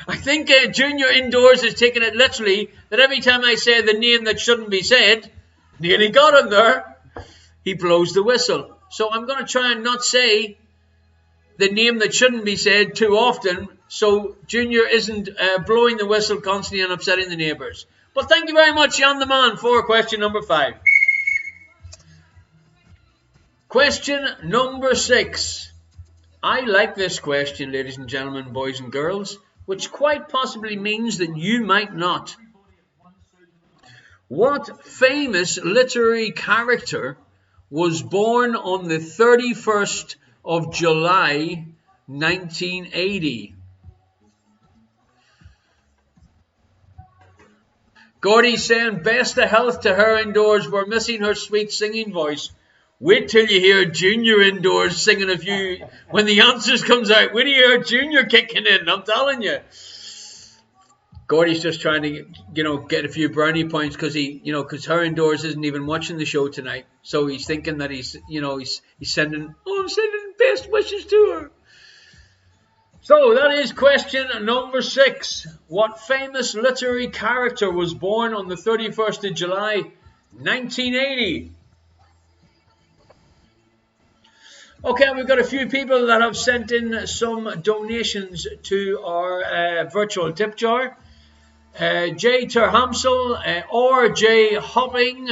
I think Junior Indoors is taking it literally that every time I say the name that shouldn't be said, nearly got him there, he blows the whistle. So I'm going to try and not say the name that shouldn't be said too often, so Junior isn't blowing the whistle constantly and upsetting the neighbours. But thank you very much, Jan the Man, for question number 5. Question number 6. I like this question, ladies and gentlemen, boys and girls, which quite possibly means that you might not. What famous literary character was born on the 31st of July, 1980? Gordy's saying best of health to her indoors. We're missing her sweet singing voice. Wait till you hear Junior Indoors singing a few. When the answers comes out, wait till you hear Junior kicking in. I'm telling you. Gordy's just trying to, get a few brownie points because her indoors isn't even watching the show tonight. So he's thinking that he's sending, I'm sending best wishes to her. So that is question number 6. What famous literary character was born on the 31st of July, 1980? Okay, we've got a few people that have sent in some donations to our virtual tip jar. Jay Terhamsel, R.J. Hopping,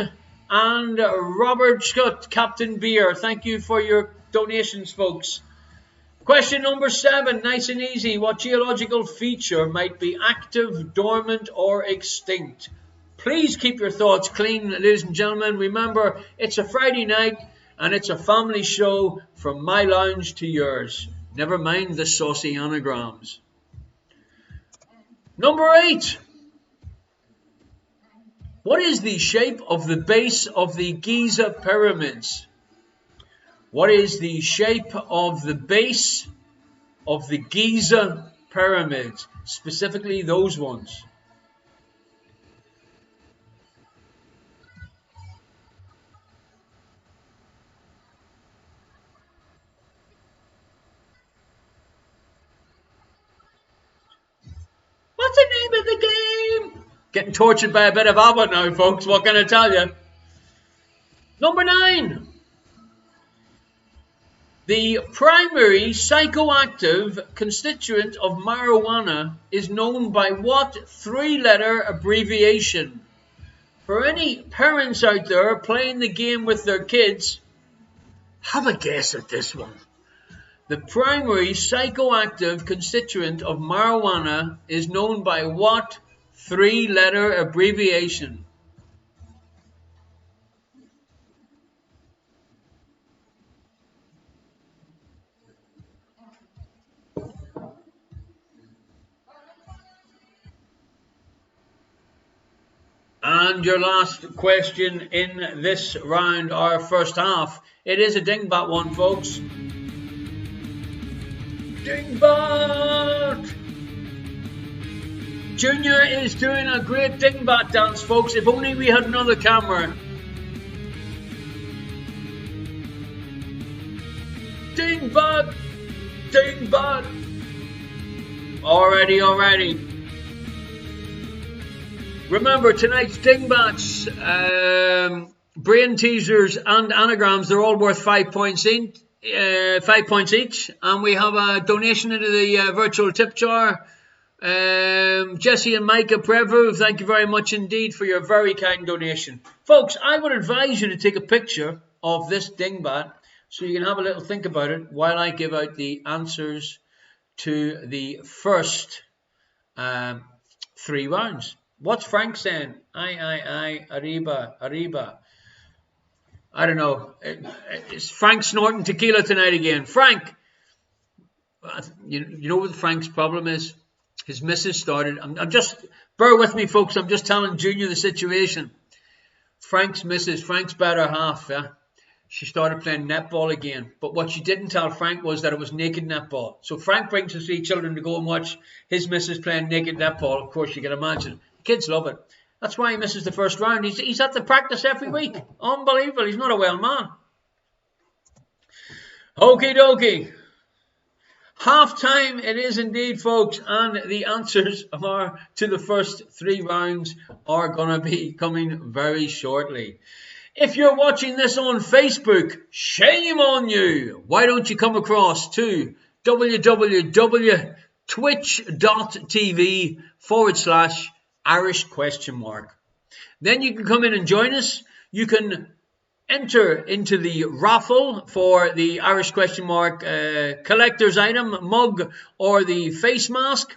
and Robert Scott, Captain Beer. Thank you for your donations, folks. Question number 7, nice and easy. What geological feature might be active, dormant, or extinct? Please keep your thoughts clean, ladies and gentlemen. Remember, it's a Friday night, and it's a family show from my lounge to yours. Never mind the saucy anagrams. Number 8. What is the shape of the base of the Giza pyramids? What is the shape of the base of the Giza pyramids? Specifically those ones. What's the name of the game? Getting tortured by a bit of ABBA now, folks. What can I tell you? Number 9. The primary psychoactive constituent of marijuana is known by what 3-letter abbreviation? For any parents out there playing the game with their kids, have a guess at this one. The primary psychoactive constituent of marijuana is known by what 3-letter abbreviation? And your last question in this round, our first half. It is a dingbat one, folks. Dingbat! Junior is doing a great dingbat dance, folks. If only we had another camera. Dingbat! Dingbat! Alrighty. Remember, tonight's dingbats, brain teasers and anagrams, they're all worth 5 points each. 5 points each. And we have a donation into the virtual tip jar Jesse and Micah Prevu, thank you very much indeed for your very kind donation. Folks, I would advise you to take a picture of this dingbat so you can have a little think about it while I give out the answers to the first 3 rounds. What's Frank saying? Aye, arriba. I don't know. Is Frank snorting tequila tonight again? Frank, you know what Frank's problem is? His missus started. I'm just, bear with me, folks. I'm just telling Junior the situation. Frank's missus, Frank's better half, yeah? She started playing netball again. But what she didn't tell Frank was that it was naked netball. So Frank brings his 3 children to go and watch his missus playing naked netball. Of course, you can imagine. The kids love it. That's why he misses the first round. He's at the practice every week. Unbelievable. He's not a well man. Okie dokie. Half time it is indeed, folks, and the answers are to the first 3 rounds are going to be coming very shortly. If you're watching this on Facebook, shame on you. Why don't you come across to www.twitch.tv/Irish ? Then you can come in and join us. You can enter into the raffle for the Irish ? Collector's item, mug, or the face mask.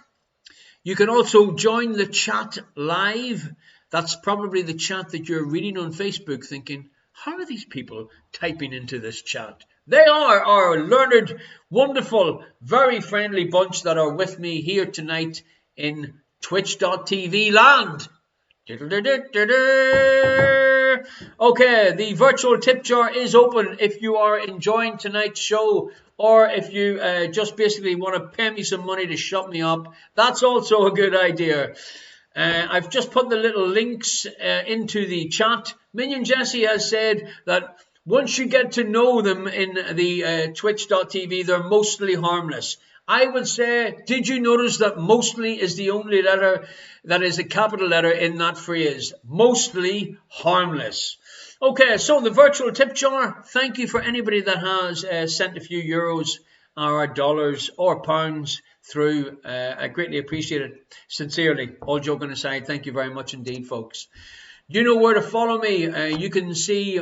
You can also join the chat live. That's probably the chat that you're reading on Facebook thinking, how are these people typing into this chat? They are our learned, wonderful, very friendly bunch that are with me here tonight in Twitch.tv land. Okay, the virtual tip jar is open if you are enjoying tonight's show, or if you just basically want to pay me some money to shut me up. That's also a good idea. I've just put the little links into the chat. Minion Jesse has said that once you get to know them in the Twitch.tv, they're mostly harmless. I would say, did you notice that mostly is the only letter that is a capital letter in that phrase? Mostly harmless. Okay, so the virtual tip jar. Thank you for anybody that has sent a few euros or dollars or pounds through. I greatly appreciate it. Sincerely, all joking aside, thank you very much indeed, folks. You know where to follow me. You can see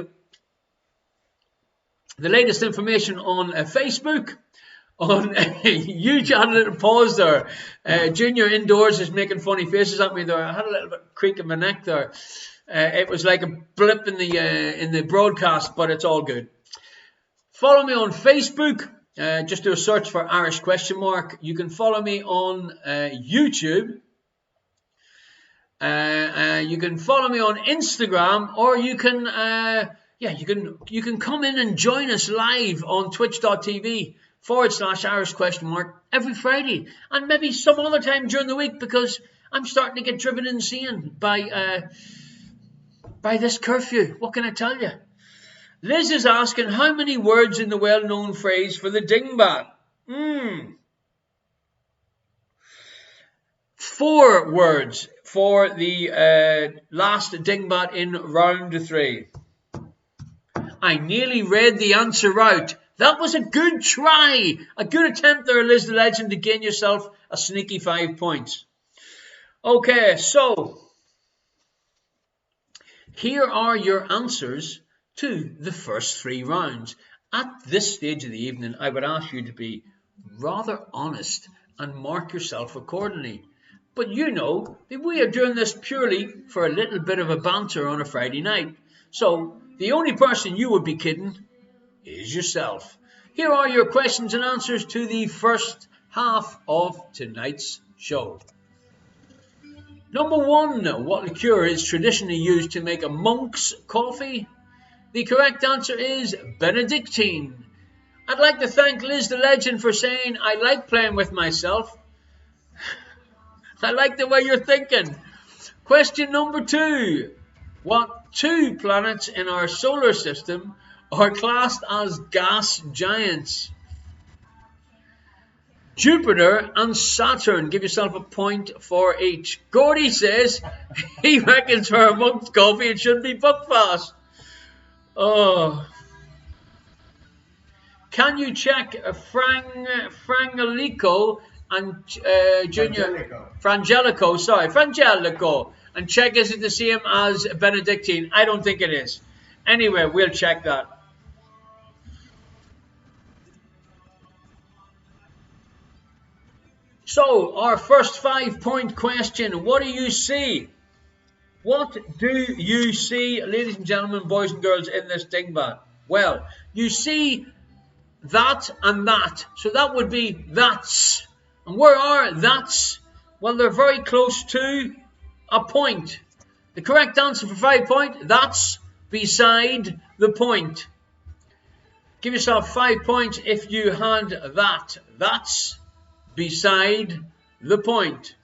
the latest information on Facebook. On you had a little pause there. Junior indoors is making funny faces at me there. I had a little bit of creak in my neck there. It was like a blip in the broadcast, but it's all good. Follow me on Facebook. Just do a search for Irish ? You can follow me on YouTube. You can follow me on Instagram, or you can you can come in and join us live on Twitch.tv/Irish ? every Friday, and maybe some other time during the week, because I'm starting to get driven insane by this curfew. What can I tell you? Liz is asking how many words in the well-known phrase for the dingbat. 4 words for the last dingbat in round 3. I nearly read the answer out. That was a good try. A good attempt there, Liz the Legend, to gain yourself a sneaky 5 points. Okay, so here are your answers to the first 3 rounds. At this stage of the evening, I would ask you to be rather honest and mark yourself accordingly. But you know that we are doing this purely for a little bit of a banter on a Friday night. So the only person you would be kidding is yourself. Here are your questions and answers to the first half of tonight's show. Number 1, what liqueur is traditionally used to make a monk's coffee? The correct answer is Benedictine. I'd like to thank Liz the Legend for saying, I like playing with myself. I like the way you're thinking. Question number 2. What 2 planets in our solar system are classed as gas giants? Jupiter and Saturn. Give yourself a point for each. Gordy says he reckons for a monk's coffee it should be Buckfast. Oh. Can you check Frangelico and Junior Frangelico. Frangelico. And check, is it the same as Benedictine? I don't think it is. Anyway, we'll check that. So, our first 5-point question. What do you see? What do you see, ladies and gentlemen, boys and girls, in this dingbat? Well, you see that and that. So that would be that's. And where are that's? Well, they're very close to a point. The correct answer for 5 points, that's beside the point. Give yourself 5 points if you had that. That's beside the point.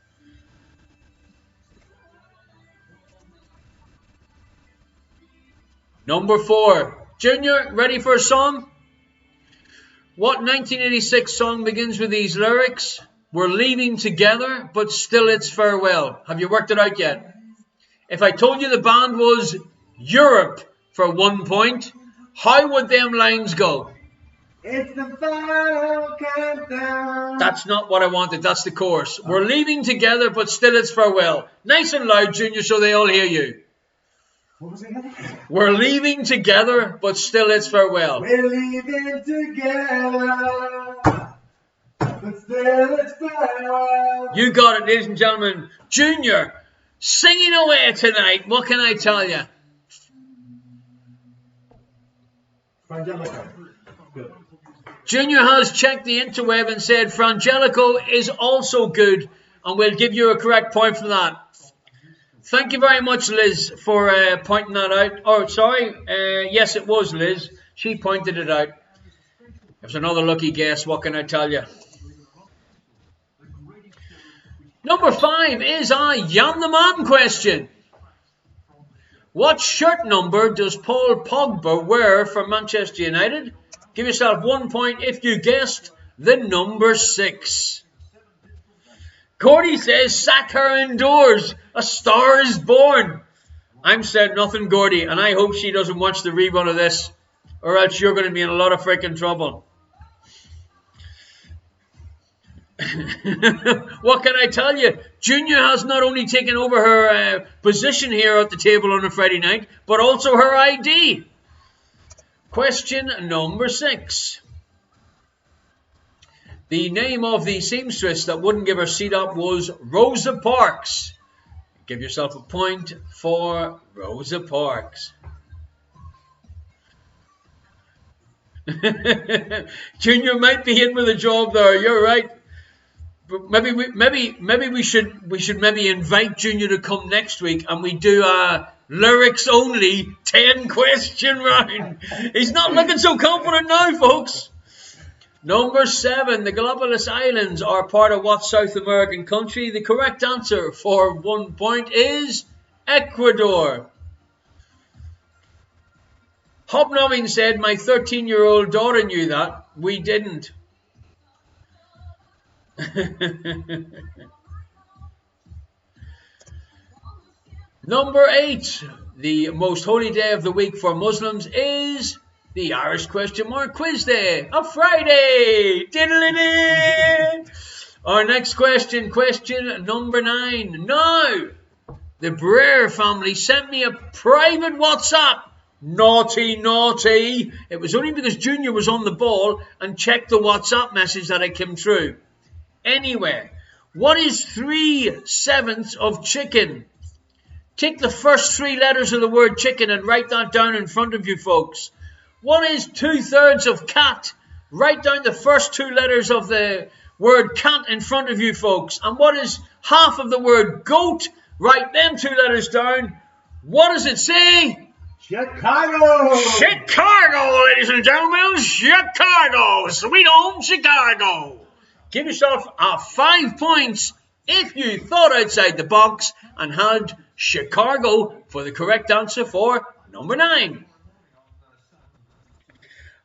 Number 4. Junior, ready for a song? What 1986 song begins with these lyrics? We're leaving together, but still it's farewell. Have you worked it out yet? If I told you the band was Europe for 1 point, how would them lines go? It's the final countdown. That's not what I wanted. That's the chorus. We're leaving together, but still it's farewell. Nice and loud, Junior, so they all hear you. What was it again? We're leaving together, but still it's farewell. We're leaving together, but still it's farewell. You got it, ladies and gentlemen. Junior, singing away tonight. What can I tell you? Frangelico. Good. Junior has checked the interweb and said Frangelico is also good, and we'll give you a correct point for that. Thank you very much, Liz, for pointing that out. Oh, sorry. Yes, it was Liz. She pointed it out. It was another lucky guess. What can I tell you? Number 5 is a Jan the Man question. What shirt number does Paul Pogba wear for Manchester United? Give yourself 1 point if you guessed the number 6. Cordy says, sack her indoors. A star is born. I'm said nothing, Gordy, and I hope she doesn't watch the rerun of this, or else you're going to be in a lot of freaking trouble. What can I tell you? Junior has not only taken over her position here at the table on a Friday night, but also her ID. Question number 6. The name of the seamstress that wouldn't give her seat up was Rosa Parks. Give yourself a point for Rosa Parks. Junior might be in with a job there. You're right. But maybe we should invite Junior to come next week and we do a lyrics only 10 question round. He's not looking so confident now, folks. Number 7, the Galapagos Islands are part of what South American country? The correct answer for 1 point is Ecuador. Hobnobbing said, my 13-year-old daughter knew that. We didn't. Number 8, the most holy day of the week for Muslims is the Irish question mark quiz day, a Friday. Diddle-a-dee. Our next question number 9. Now, the Brer family sent me a private WhatsApp. Naughty, naughty. It was only because Junior was on the ball and checked the WhatsApp message that it came through. Anyway, what is 3/7 of chicken? Take the first 3 letters of the word chicken and write that down in front of you, folks. What is 2/3 of cat? Write down the first 2 letters of the word cat in front of you, folks. And what is half of the word goat? Write them 2 letters down. What does it say? Chicago! Chicago, ladies and gentlemen. Chicago. Sweet home Chicago. Give yourself 5 points if you thought outside the box and had Chicago for the correct answer for number 9.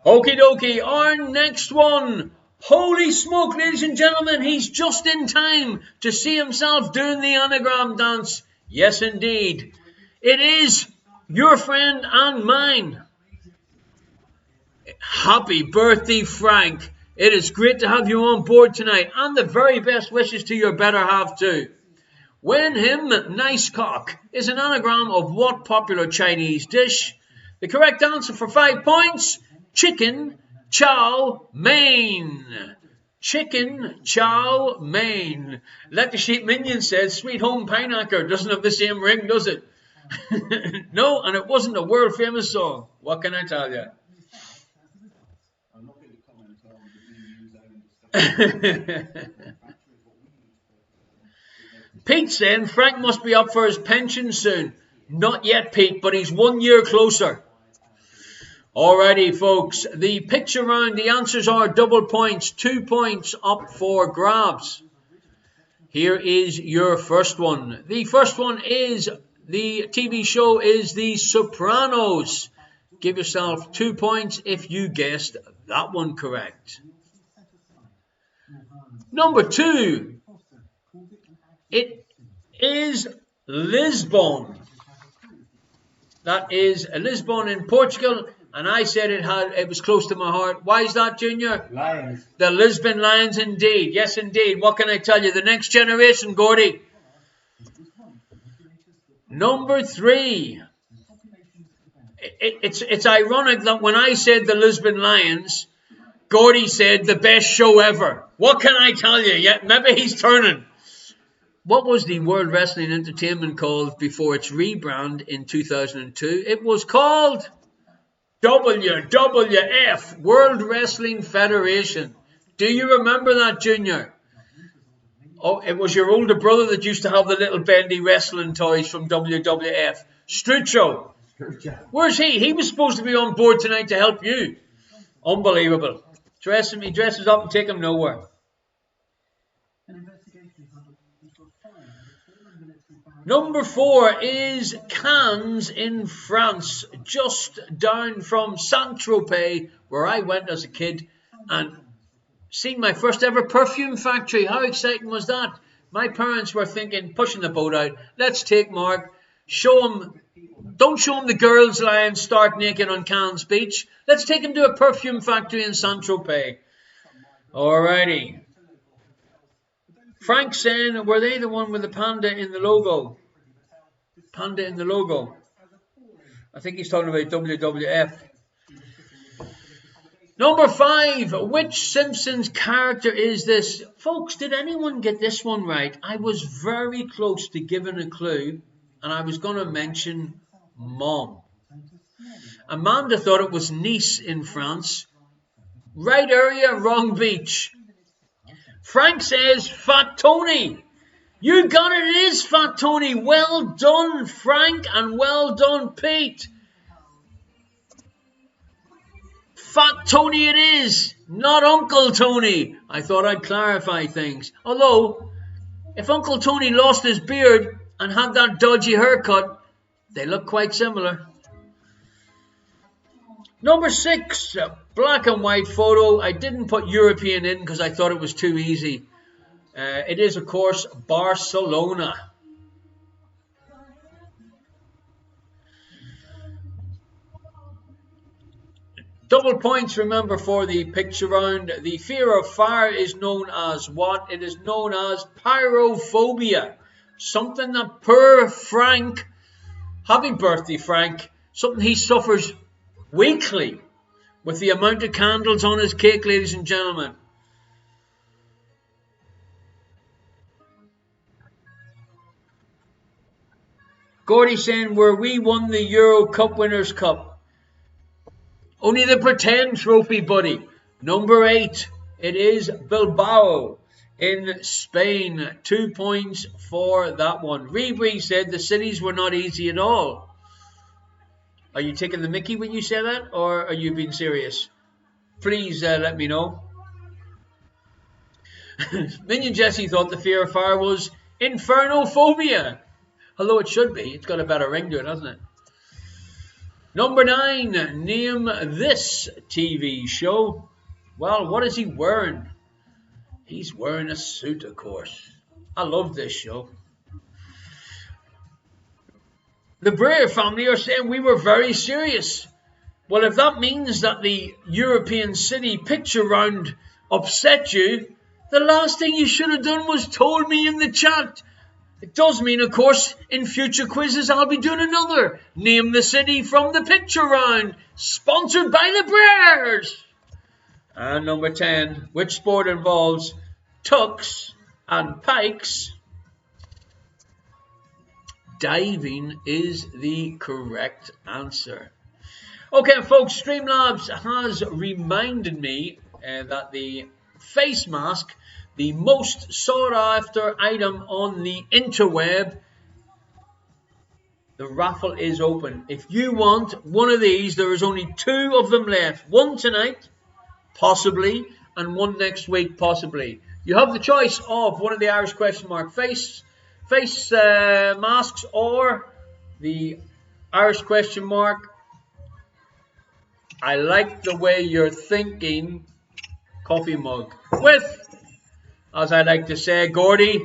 Okie dokie, our next one. Holy smoke, ladies and gentlemen, he's just in time to see himself doing the anagram dance. Yes, indeed. It is your friend and mine. Happy birthday, Frank. It is great to have you on board tonight, and the very best wishes to your better half too. Wen Him Nice Cock is an anagram of what popular Chinese dish? The correct answer for 5 points, chicken chow mein. Chicken chow mein. Let the Sheep Minion says, Sweet Home Pineacre doesn't have the same ring, does it? No, and it wasn't a world famous song. What can I tell you? I'm not going to comment on Pete saying Frank must be up for his pension soon. Not yet, Pete, but he's 1 year closer. Alrighty, folks. The picture round, the answers are double points. 2 points up for grabs. Here is your first one. The first one is, the TV show is The Sopranos. Give yourself 2 points if you guessed that one correct. Number 2. It is Lisbon. That is Lisbon in Portugal, and I said it was close to my heart. Why is that, Junior? Lions. The Lisbon Lions, indeed. Yes, indeed. What can I tell you? The next generation, Gordy. Number 3. It's ironic that when I said the Lisbon Lions, Gordy said the best show ever. What can I tell you? Yeah, maybe he's turning. What was the World Wrestling Entertainment called before its rebrand in 2002? It was called WWF, World Wrestling Federation. Do you remember that, Junior? Oh, it was your older brother that used to have the little bendy wrestling toys from WWF. Strucho. Where's he? He was supposed to be on board tonight to help you. Unbelievable. He dresses up and take him nowhere. Number 4 is Cannes in France, just down from Saint-Tropez, where I went as a kid and seen my first ever perfume factory. How exciting was that? My parents were thinking, pushing the boat out, let's take Mark, don't show him the girls lying stark naked on Cannes Beach. Let's take him to a perfume factory in Saint-Tropez. Alrighty. Frank saying, were they the one with the panda in the logo? Panda in the logo. I think he's talking about WWF. Number 5. Which Simpsons character is this? Folks, did anyone get this one right? I was very close to giving a clue, and I was going to mention Mom. Amanda thought it was Nice in France. Right area, wrong beach. Frank says Fat Tony. You got it, it is Fat Tony. Well done, Frank, and well done, Pete. Fat Tony it is, not Uncle Tony. I thought I'd clarify things. Although, if Uncle Tony lost his beard and had that dodgy haircut, they look quite similar. Number 6, black and white photo. I didn't put European in because I thought it was too easy. It is, of course, Barcelona. Double points, remember, for the picture round. The fear of fire is known as what? It is known as pyrophobia. Something that poor Frank, happy birthday Frank, something he suffers weekly with the amount of candles on his cake, ladies and gentlemen. Gordy saying, where we won the Euro Cup Winners' Cup. Only the pretend trophy, buddy. Number 8, it is Bilbao in Spain. 2 points for that one. Rebri said the cities were not easy at all. Are you taking the mickey when you say that, or are you being serious? Please let me know. Minion Jesse thought the fear of fire was infernophobia. Although it should be. It's got a better ring to it, hasn't it? Number 9. Name this TV show. Well, what is he wearing? He's wearing a suit, of course. I love this show. The Breyer family are saying we were very serious. Well, if that means that the European city picture round upset you, the last thing you should have done was told me in the chat. It does mean, of course, in future quizzes I'll be doing another Name the City from the Picture round, sponsored by the Bears. And number 10, which sport involves tucks and pikes? Diving is the correct answer. Okay, folks, Streamlabs has reminded me that the face mask, the most sought after item on the interweb, the raffle is open. If you want one of these, there is only 2 of them left. One tonight, possibly, and one next week, possibly. You have the choice of one of the Irish question mark face masks or the Irish question mark I like the way you're thinking coffee mug with, as I like to say, Gordy,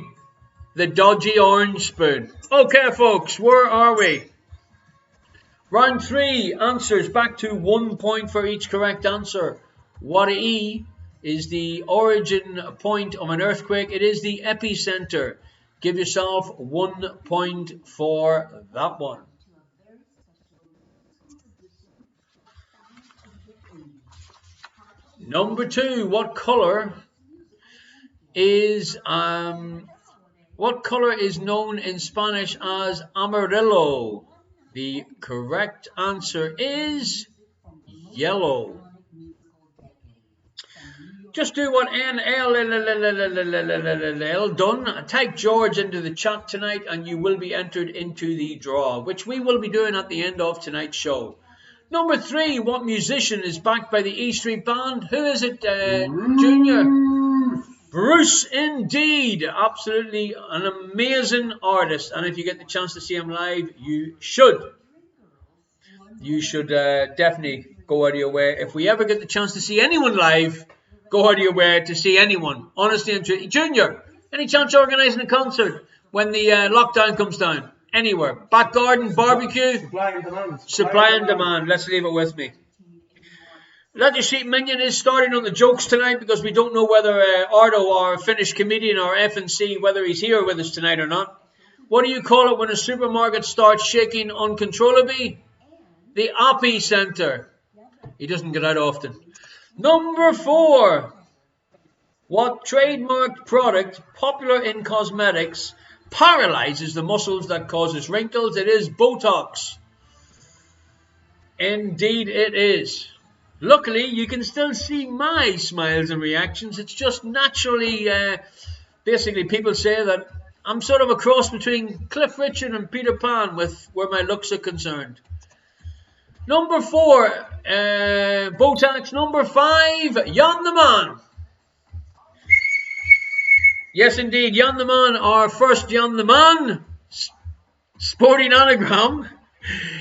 the dodgy orange spoon. Okay, folks, where are we? Round 3, answers back to 1 point for each correct answer. What E is the origin point of an earthquake? It is the epicenter. Give yourself 1 point for that one. Number 2, what color is known in Spanish as amarillo? The correct answer is yellow. Just do what NL done. Type George into the chat tonight and you will be entered into the draw, which we will be doing at the end of tonight's show. Number 3, what musician is backed by the E Street Band? Who is it, Junior? Bruce, indeed. Absolutely an amazing artist. And if you get the chance to see him live, you should. You should definitely go out of your way. If we ever get the chance to see anyone live, go out of your way to see anyone. Honestly and truly. Junior, any chance of organising a concert when the lockdown comes down? Anywhere. Back garden, barbecue. Supply and demand. Supply and demand. Let's leave it with me. Let Your Sheep Minion is starting on the jokes tonight because we don't know whether Ardo, our Finnish comedian, or FNC, whether he's here with us tonight or not. What do you call it when a supermarket starts shaking uncontrollably? The epicenter. He doesn't get out often. Number 4. What trademarked product, popular in cosmetics, paralyzes the muscles that causes wrinkles? It is Botox. Indeed it is. Luckily, you can still see my smiles and reactions. It's just naturally, basically people say that I'm sort of a cross between Cliff Richard and Peter Pan with where my looks are concerned. Number 4, Botox. Number 5, Jan the Man. Yes, indeed, Jan the Man, our first Jan the Man, sporting anagram.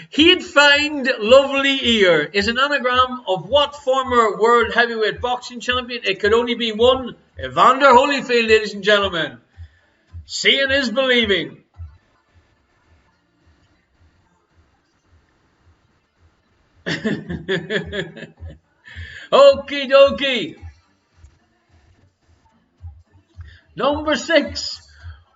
He'd find lovely ear is an anagram of what former world heavyweight boxing champion? It could only be one. Evander Holyfield, ladies and gentlemen. Seeing is believing. Okie dokie. Number 6.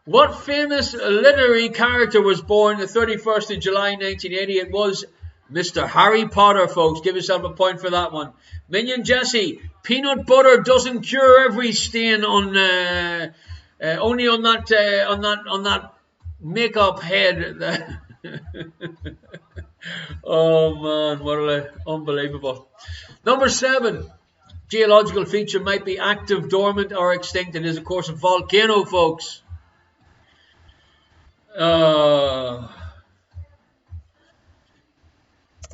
What famous literary character was born the 31st of July 1980? It was Mr. Harry Potter, folks. Give yourself a point for that one. Minion Jesse, peanut butter doesn't cure every stain on only on that makeup head. Oh man, what unbelievable. Number 7. Geological feature might be active, dormant, or extinct. It is, of course, a volcano, folks.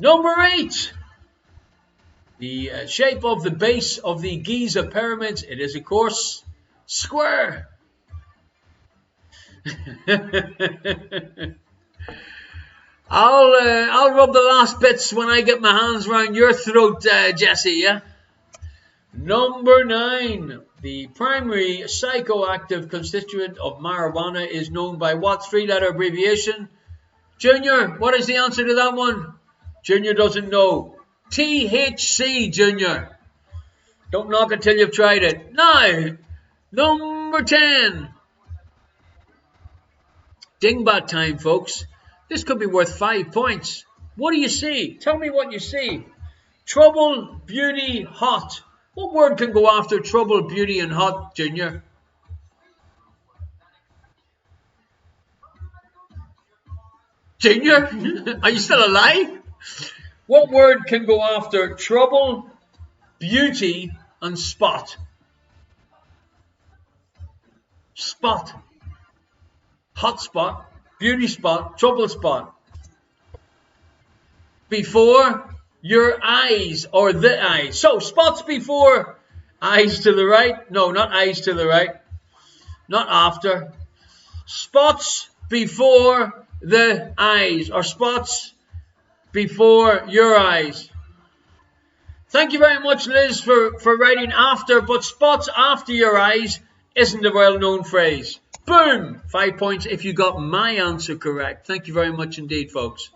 Number 8. The shape of the base of the Giza pyramids. It is, of course, square. I'll rub the last bits when I get my hands around your throat, Jesse, yeah? Number 9. The primary psychoactive constituent of marijuana is known by what 3-letter abbreviation? Junior, what is the answer to that one? Junior doesn't know. THC, Junior. Don't knock it till you've tried it. Now, number 10. Dingbat time, folks. This could be worth 5 points. What do you see? Tell me what you see. Trouble, beauty, hot. What word can go after trouble, beauty, and hot, Junior? Junior? Are you still alive? What word can go after trouble, beauty, and spot? Spot. Hot spot, beauty spot, trouble spot. Before your eyes or the eyes. So spots before, eyes to the right. No, not eyes to the right. Not after. Spots before the eyes, or spots before your eyes. Thank you very much, Liz, for writing after, but spots after your eyes isn't a well-known phrase. Boom! 5 points if you got my answer correct. Thank you very much indeed, folks.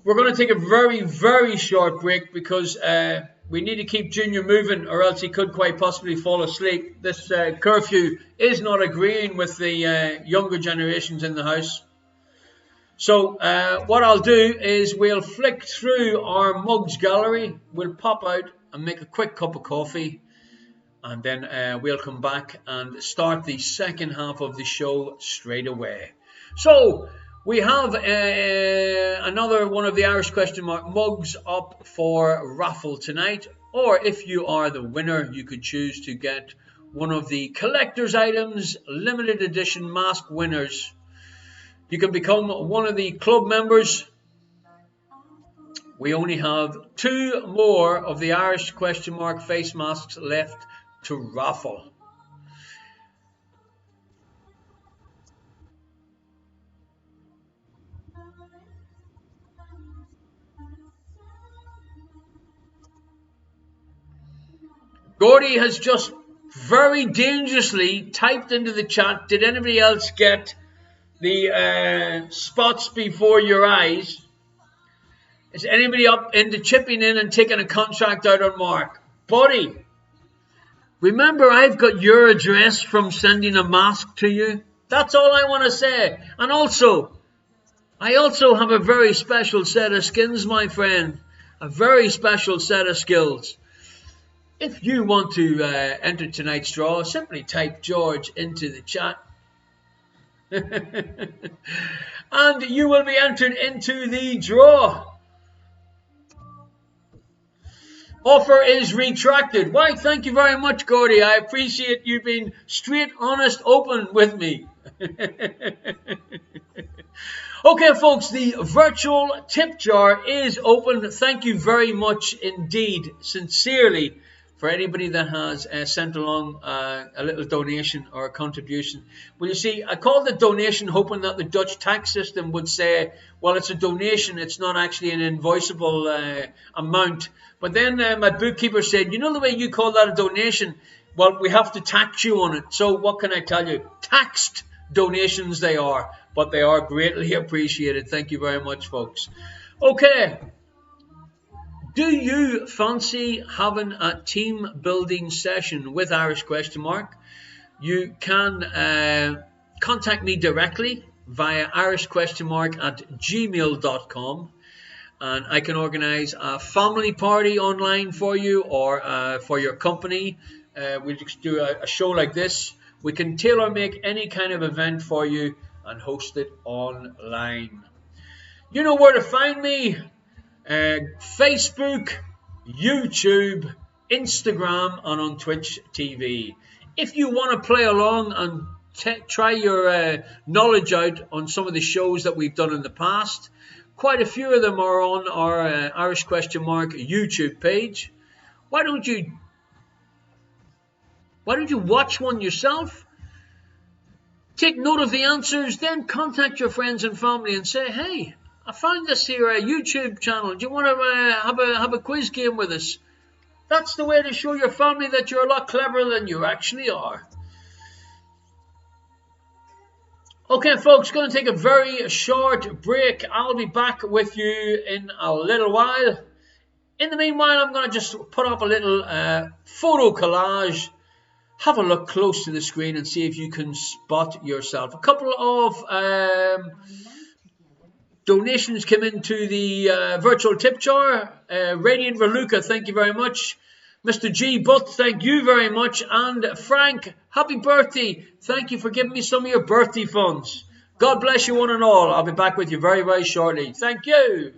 We're going to take a very, very short break because we need to keep Junior moving or else he could quite possibly fall asleep. This curfew is not agreeing with the younger generations in the house. So what I'll do is we'll flick through our mugs gallery. We'll pop out and make a quick cup of coffee. And then we'll come back and start the second half of the show straight away. So we have another one of the Irish question mark mugs up for raffle tonight. Or if you are the winner, you could choose to get one of the collector's items, limited edition mask winners. You can become one of the club members. We only have 2 more of the Irish question mark face masks left to raffle. Gordy has just very dangerously typed into the chat, did anybody else get the spots before your eyes? Is anybody up into chipping in and taking a contract out on Mark? Buddy, remember I've got your address from sending a mask to you. That's all I want to say. And also, I also have a very special set of skins, my friend. A very special set of skills. If you want to enter tonight's draw, simply type George into the chat. And you will be entered into the draw. Offer is retracted. Why, thank you very much, Gordy. I appreciate you being straight, honest, open with me. Okay, folks, the virtual tip jar is open. Thank you very much indeed, sincerely, for anybody that has sent along a little donation or a contribution. Well, you see, I called it donation hoping that the Dutch tax system would say, well, it's a donation, it's not actually an invoiceable amount. But then my bookkeeper said, you know the way you call that a donation? Well, we have to tax you on it. So what can I tell you? Taxed donations they are, but they are greatly appreciated. Thank you very much, folks. Okay. Do you fancy having a team building session with Irish question mark? You can contact me directly via irishquestionmark@gmail.com, and I can organize a family party online for you or for your company. We'll just do a show like this. We can tailor make any kind of event for you and host it online. You know where to find me. Facebook, YouTube, Instagram, and on Twitch TV. If you want to play along and try your knowledge out on some of the shows that we've done in the past, quite a few of them are on our Irish question mark YouTube page. Why don't you watch one yourself? Take note of the answers, then contact your friends and family and say, hey, I found this here YouTube channel. Do you want to have a quiz game with us? That's the way to show your family that you're a lot cleverer than you actually are. Okay, folks, going to take a very short break. I'll be back with you in a little while. In the meanwhile, I'm going to just put up a little photo collage. Have a look close to the screen and see if you can spot yourself. A couple of donations came into the virtual tip jar. Radiant Raluca, thank you very much. Mr. G. Butt, thank you very much. And Frank, happy birthday. Thank you for giving me some of your birthday funds. God bless you one and all. I'll be back with you very, very shortly. Thank you.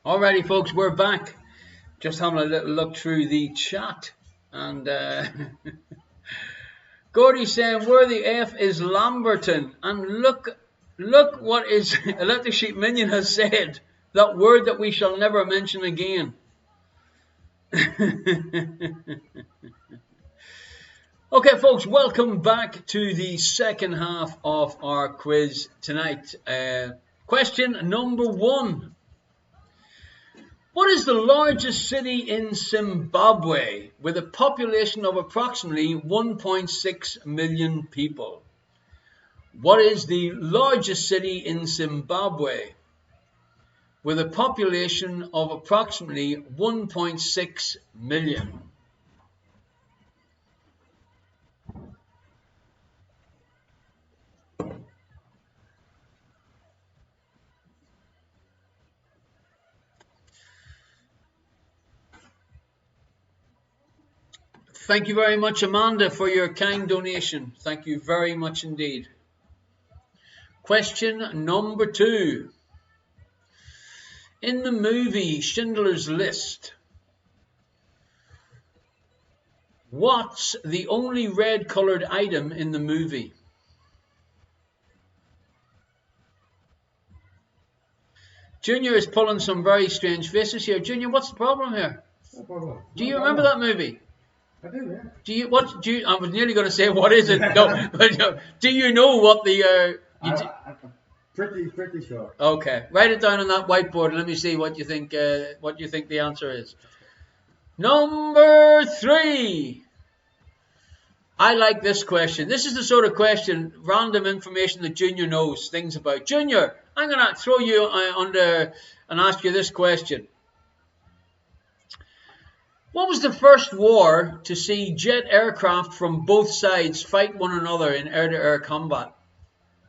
Alrighty, folks, we're back. Just having a little look through the chat, and Gordy saying, "Where the F is Lamberton?" And look what is Electric Sheep Minion has said. That word that we shall never mention again. Okay, folks, welcome back to the second half of our quiz tonight. Question number 1. What is the largest city in Zimbabwe with a population of approximately 1.6 million people? What is the largest city in Zimbabwe with a population of approximately 1.6 million? Thank you very much, Amanda, for your kind donation. Thank you very much indeed. Question number 2. In the movie Schindler's List, what's the only red-colored item in the movie? Junior is pulling some very strange faces here. Junior, what's the problem here? No problem. Do you remember that movie? I do, yeah. I was nearly going to say, what is it? No, but do you know what the... I'm pretty sure. Okay, write it down on that whiteboard and let me see what you think the answer is. Number 3. I like this question. This is the sort of question, random information that Junior knows things about. Junior, I'm going to throw you under and ask you this question. What was the first war to see jet aircraft from both sides fight one another in air-to-air combat?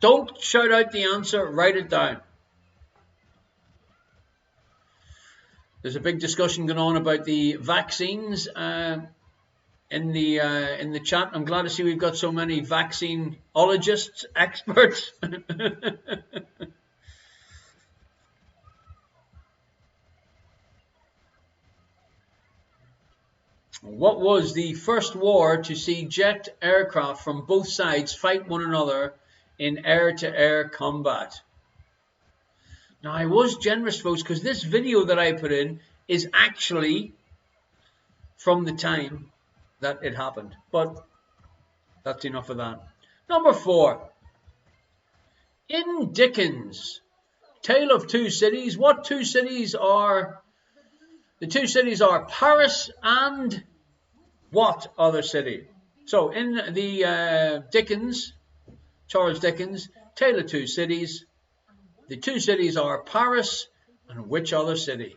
Don't shout out the answer, write it down. There's a big discussion going on about the vaccines in the chat. I'm glad to see we've got so many vaccineologists, experts. What was the first war to see jet aircraft from both sides fight one another in air-to-air combat? Now, I was generous, folks, because this video that I put in is actually from the time that it happened. But that's enough of that. Number 4. In Dickens' Tale of Two Cities, what two cities are... The two cities are Paris and what other city? So in the Charles Dickens, Tale of Two Cities, the two cities are Paris and which other city?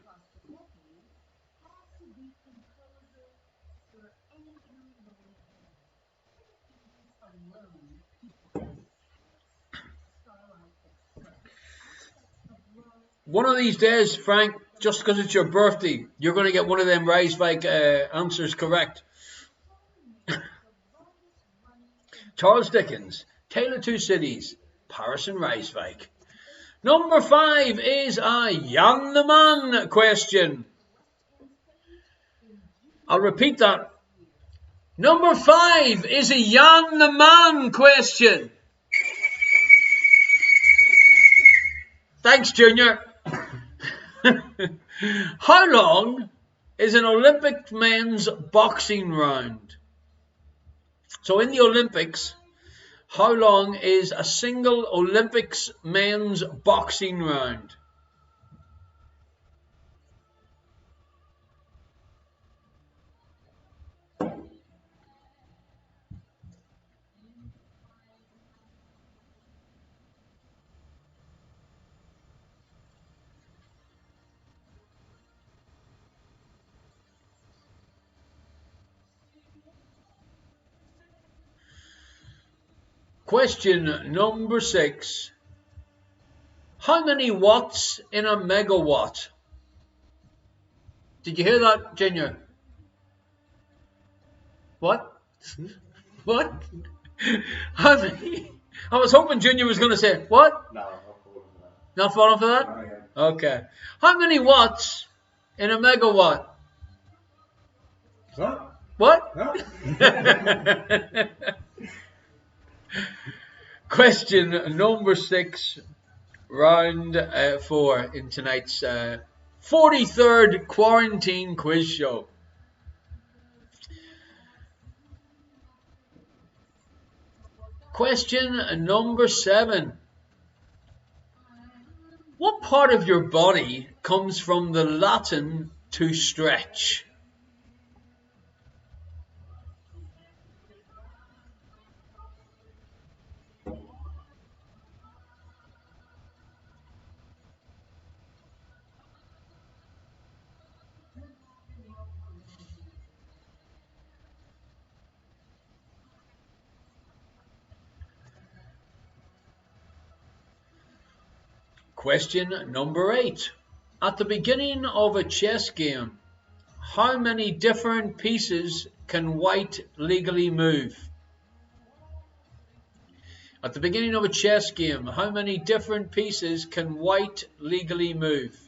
One of these days, Frank, just because it's your birthday, you're going to get one of them Rijswijk answers correct. Charles Dickens, Tale of Two Cities, Paris and Rijswijk. Number 5 is a Jan the Man question. I'll repeat that. Number 5 is a Jan the Man question. Thanks, Junior. How long is an Olympic men's boxing round? So in the Olympics, how long is a single Olympics men's boxing round? Question number 6. How many watts in a megawatt? Did you hear that, Junior? What? What? How many? I was hoping Junior was going to say, what? No, I'm not falling for that. Not falling for that? No, yeah. Okay. How many watts in a megawatt? What? What? Huh? Question number 6, round 4 in tonight's 43rd quarantine quiz show. Question number 7. What part of your body comes from the Latin to stretch? Question number 8. At the beginning of a chess game, how many different pieces can white legally move? At the beginning of a chess game, how many different pieces can white legally move?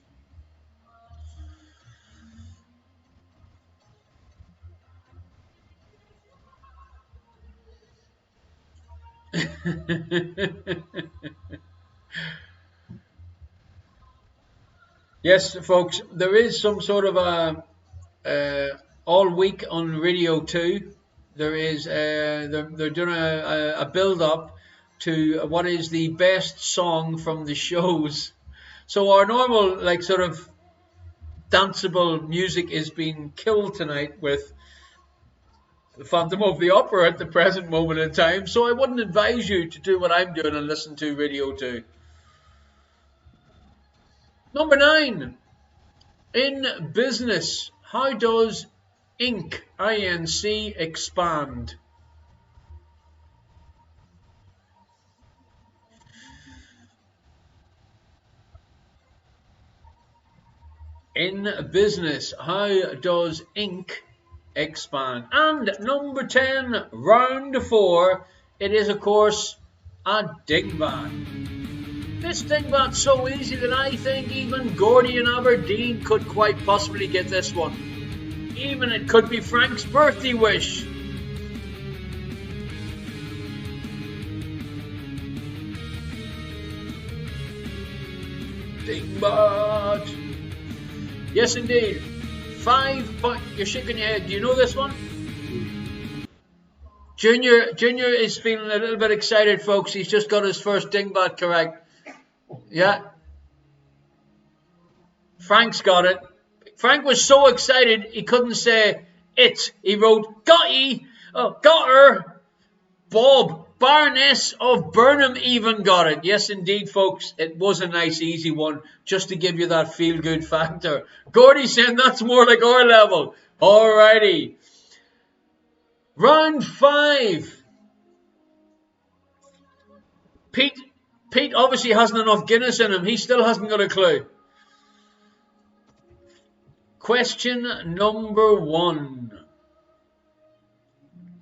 Yes, folks, there is some sort of a all week on Radio 2. There is they're doing a build up to what is the best song from the shows. So our normal like sort of danceable music is being killed tonight with the Phantom of the Opera at the present moment in time. So I wouldn't advise you to do what I'm doing and listen to Radio 2. Number 9. In business, how does INC, I-N-C, expand? In business, how does INC expand? And number 10, round 4, it is of course a dingbat. This dingbat's so easy that I think even Gordy in Aberdeen could quite possibly get this one. Even it could be Frank's birthday wish. Dingbat. Yes, indeed. 5 points. You're shaking your head. Do you know this one? Junior is feeling a little bit excited, folks. He's just got his first dingbat correct. Yeah. Frank's got it. Frank was so excited he couldn't say it. He wrote, got ye. Oh, got her. Bob, Baroness of Burnham even got it. Yes, indeed, folks. It was a nice, easy one, just to give you that feel-good factor. Gordy saying that's more like our level. Alrighty. Round 5. Pete obviously hasn't enough Guinness in him. He still hasn't got a clue. Question number 1.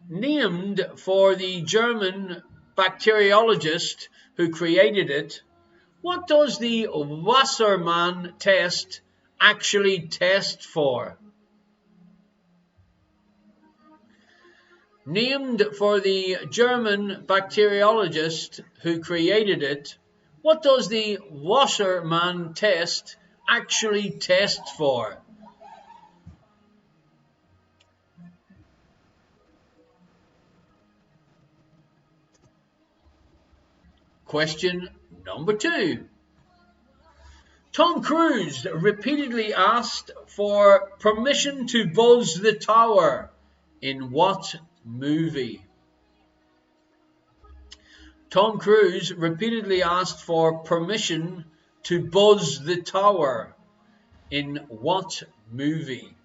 Named for the German bacteriologist who created it, what does the Wassermann test actually test for? Named for the German bacteriologist who created it, what does the Wassermann test actually test for? Question number 2. Tom Cruise repeatedly asked for permission to buzz the tower in what movie? Tom Cruise repeatedly asked for permission to buzz the tower in what movie?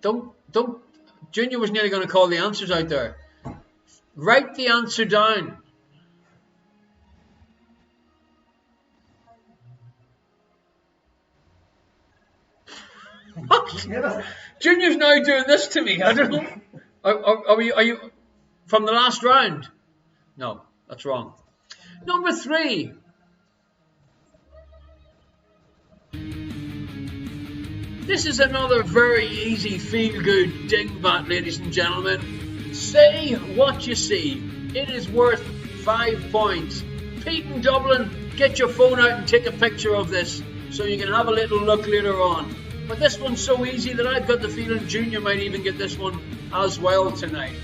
Don't. Junior was nearly going to call the answers out there. Write the answer down. What? Junior's now doing this to me. I don't know. Are you? From the last round? No, that's wrong. Number 3. This is another very easy feel-good dingbat, ladies and gentlemen. Say what you see. It is worth 5 points. Pete in Dublin, get your phone out and take a picture of this so you can have a little look later on. But this one's so easy that I've got the feeling Junior might even get this one as well tonight.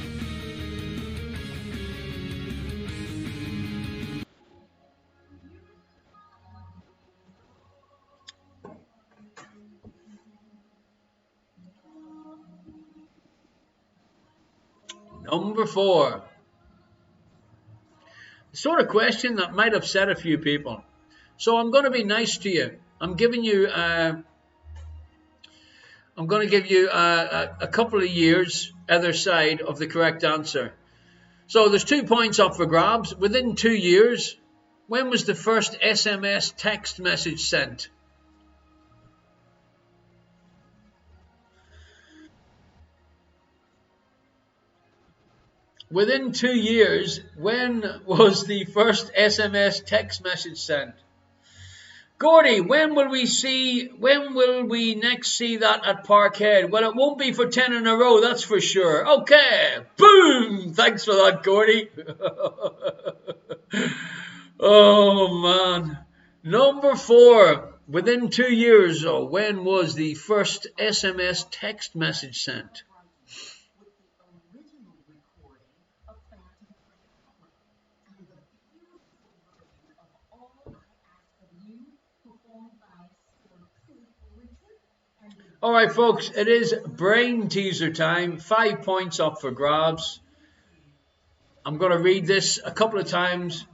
Number 4. The sort of question that might upset a few people. So I'm going to be nice to you. I'm going to give you a couple of years either side of the correct answer. So there's 2 points up for grabs. Within 2 years, when was the first SMS text message sent? Within 2 years, when was the first SMS text message sent? Gordy, when will we next see that at Parkhead? Well, it won't be for 10 in a row, that's for sure. Okay, boom! Thanks for that, Gordy. Oh, man. Number 4, within 2 years, when was the first SMS text message sent? All right, folks, it is brain teaser time. 5 points up for grabs. I'm going to read this a couple of times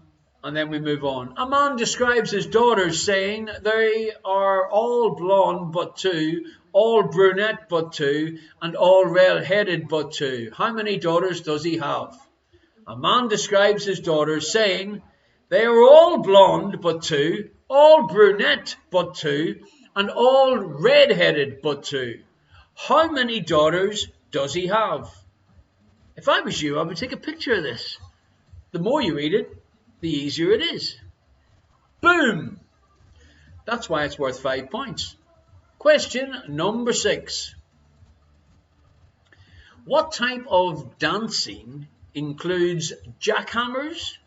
and then we move on. A man describes his daughters saying they are all blonde but 2, all brunette but 2, and all red-headed but 2. How many daughters does he have? A man describes his daughters saying they are all blonde but 2, all brunette but 2, and all red-headed but 2. How many daughters does he have? If I was you, I would take a picture of this. The more you read it, the easier it is. Boom! That's why it's worth 5 points. Question number 6. What type of dancing includes jackhammers,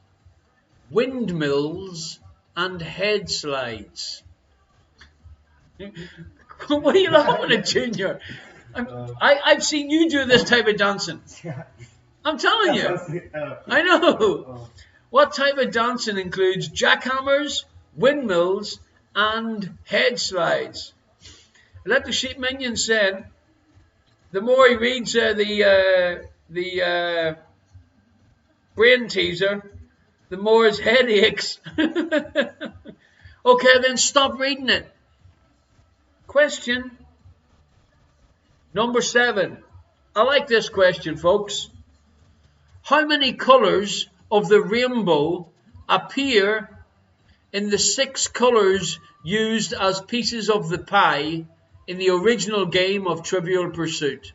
windmills, and head slides? What are you laughing at, Junior? I've seen you do this type of dancing. I'm telling you. I know. What type of dancing includes jackhammers, windmills, and head slides? Let the sheep minion say, the more he reads the brain teaser, the more his head aches. Okay, then stop reading it. Question number 7. I like this question, folks. How many colors of the rainbow appear in the 6 colors used as pieces of the pie in the original game of Trivial Pursuit?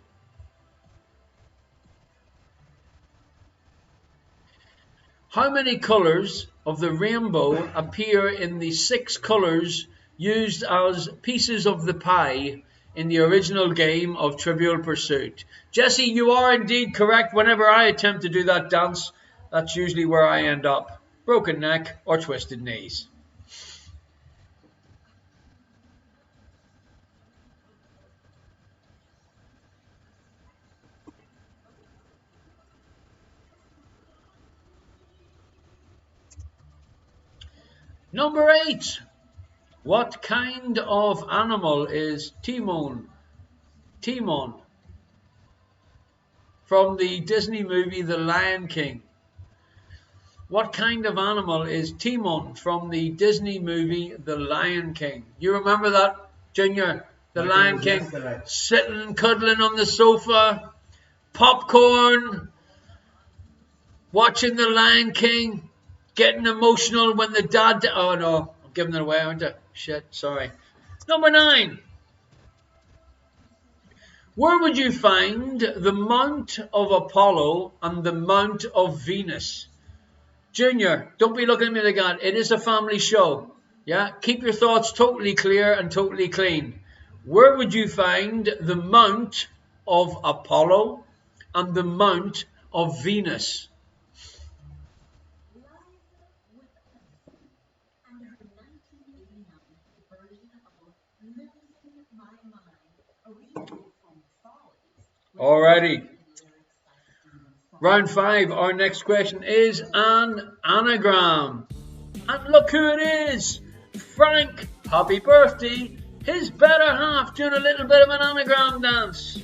How many colors of the rainbow appear in the 6 colors used as pieces of the pie in the original game of Trivial Pursuit? Jesse, you are indeed correct. Whenever I attempt to do that dance, that's usually where I end up. Broken neck or twisted knees. Number 8. What kind of animal is Timon? Timon. From the Disney movie The Lion King. What kind of animal is Timon from the Disney movie The Lion King? You remember that, Junior? The Lion King. Yesterday. Sitting, cuddling on the sofa, popcorn, watching The Lion King, getting emotional when the dad... Oh no, I'm giving it away, aren't I? Shit, sorry. Number 9. Where would you find the Mount of Apollo and the Mount of Venus? Junior, don't be looking at me like that. It is a family show. Yeah, keep your thoughts totally clear and totally clean. Where would you find the Mount of Apollo and the Mount of Venus? Alrighty. Round 5, our next question is an anagram. And look who it is! Frank, happy birthday! His better half doing a little bit of an anagram dance.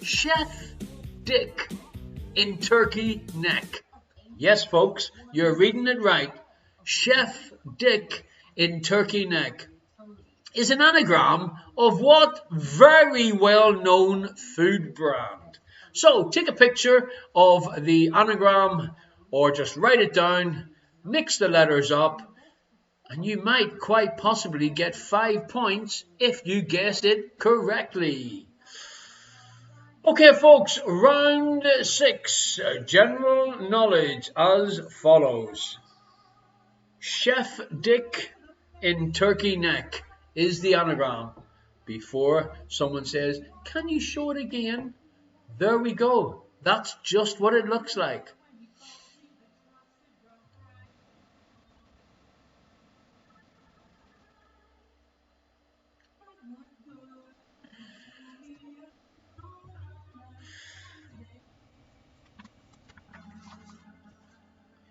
Chef Dick in Turkey Neck. Yes, folks, you're reading it right. Chef Dick in Turkey Neck is an anagram of what very well-known food brand? So take a picture of the anagram or just write it down, mix the letters up, and you might quite possibly get 5 points if you guessed it correctly. Okay, folks, round 6, general knowledge as follows. Chef Dick in Turkey Neck is the anagram. Before someone says, can you show it again? There we go. That's just what it looks like.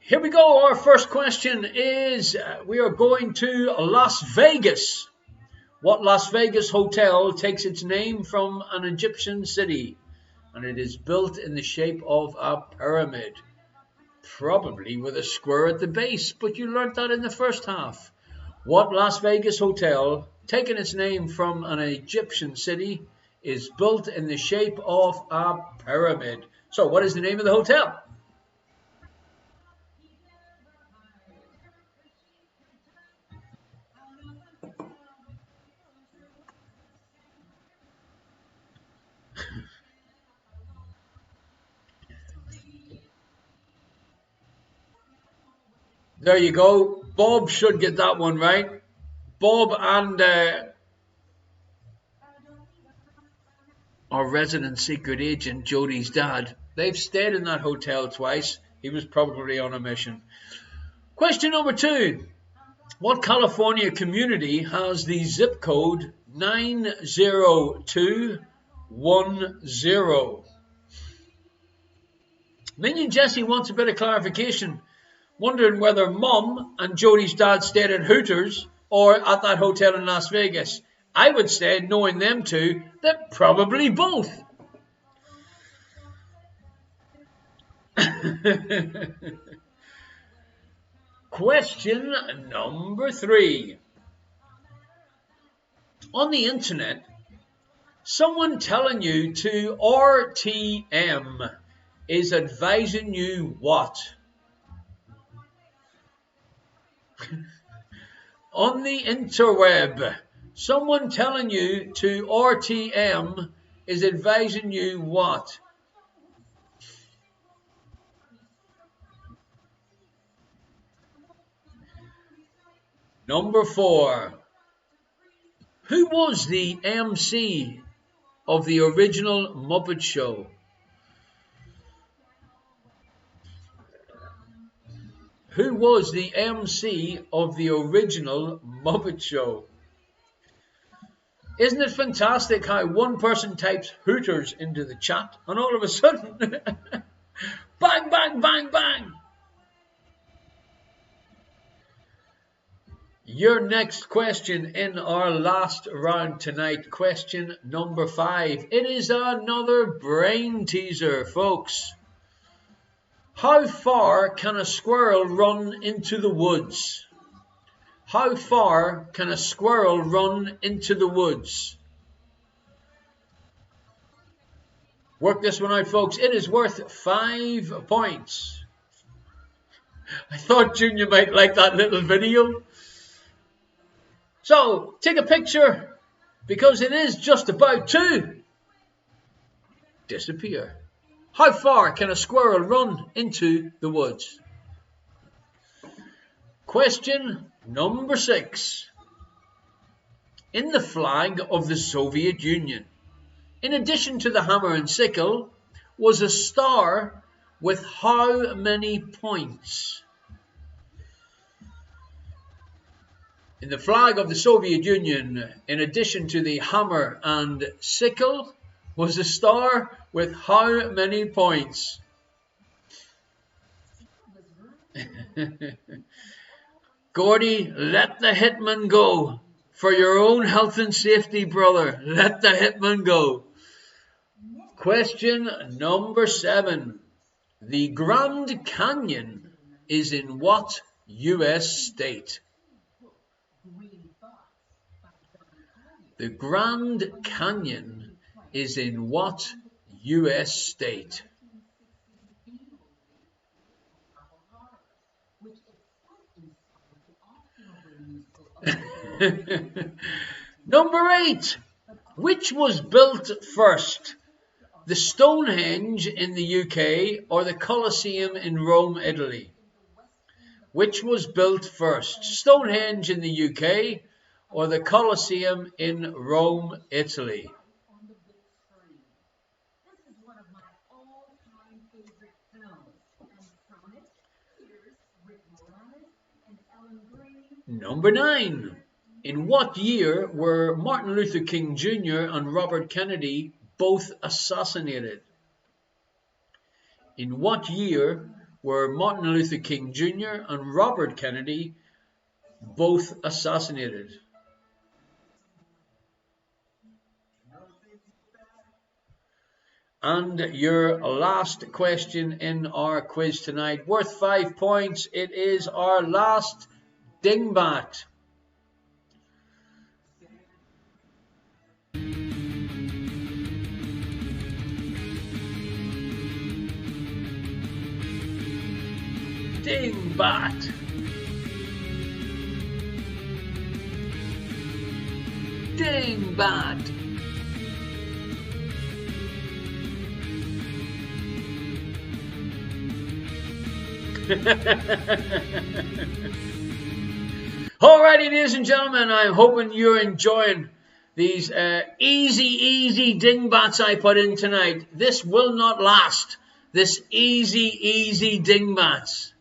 Here we go. Our first question is, we are going to Las Vegas. What Las Vegas hotel takes its name from an Egyptian city? And it is built in the shape of a pyramid. Probably with a square at the base, but you learnt that in the first half. What Las Vegas hotel, taking its name from an Egyptian city, is built in the shape of a pyramid? So what is the name of the hotel? There you go. Bob should get that one right. Bob and our resident secret agent, Jodie's dad, they've stayed in that hotel twice. He was probably on a mission. Question number 2. What California community has the zip code 90210? Minion Jesse wants a bit of clarification, wondering whether Mum and Jodie's dad stayed at Hooters or at that hotel in Las Vegas. I would say, knowing them two, that probably both. Question number 3. On the internet, someone telling you to RTM is advising you what? On the interweb, someone telling you to RTM is advising you what? Number 4. Who was the MC of the original Muppet Show? Who was the MC of the original Muppet Show? Isn't it fantastic how one person types Hooters into the chat and all of a sudden, bang, bang, bang, bang. Your next question in our last round tonight, question number 5. It is another brain teaser, folks. How far can a squirrel run into the woods? How far can a squirrel run into the woods? Work this one out, folks. It is worth 5 points. I thought Junior might like that little video. So, take a picture, because it is just about to disappear. How far can a squirrel run into the woods? Question number 6. In the flag of the Soviet Union, in addition to the hammer and sickle, was a star with how many points? In the flag of the Soviet Union, in addition to the hammer and sickle, was a star with how many points? Gordy, let the hitman go. For your own health and safety, brother, let the hitman go. Question number 7. The Grand Canyon is in what U.S. state? The Grand Canyon is in what U.S. state? Number 8. Which was built first? The Stonehenge in the UK or the Colosseum in Rome, Italy? Which was built first? Stonehenge in the UK or the Colosseum in Rome, Italy? Number 9. In what year were Martin Luther King Jr. and Robert Kennedy both assassinated? In what year were Martin Luther King Jr. and Robert Kennedy both assassinated? And your last question in our quiz tonight, worth 5 points. It is our last dingbat. Dingbat. Dingbat. Alrighty, ladies and gentlemen, I'm hoping you're enjoying these easy dingbats I put in tonight. This will not last. This easy dingbats.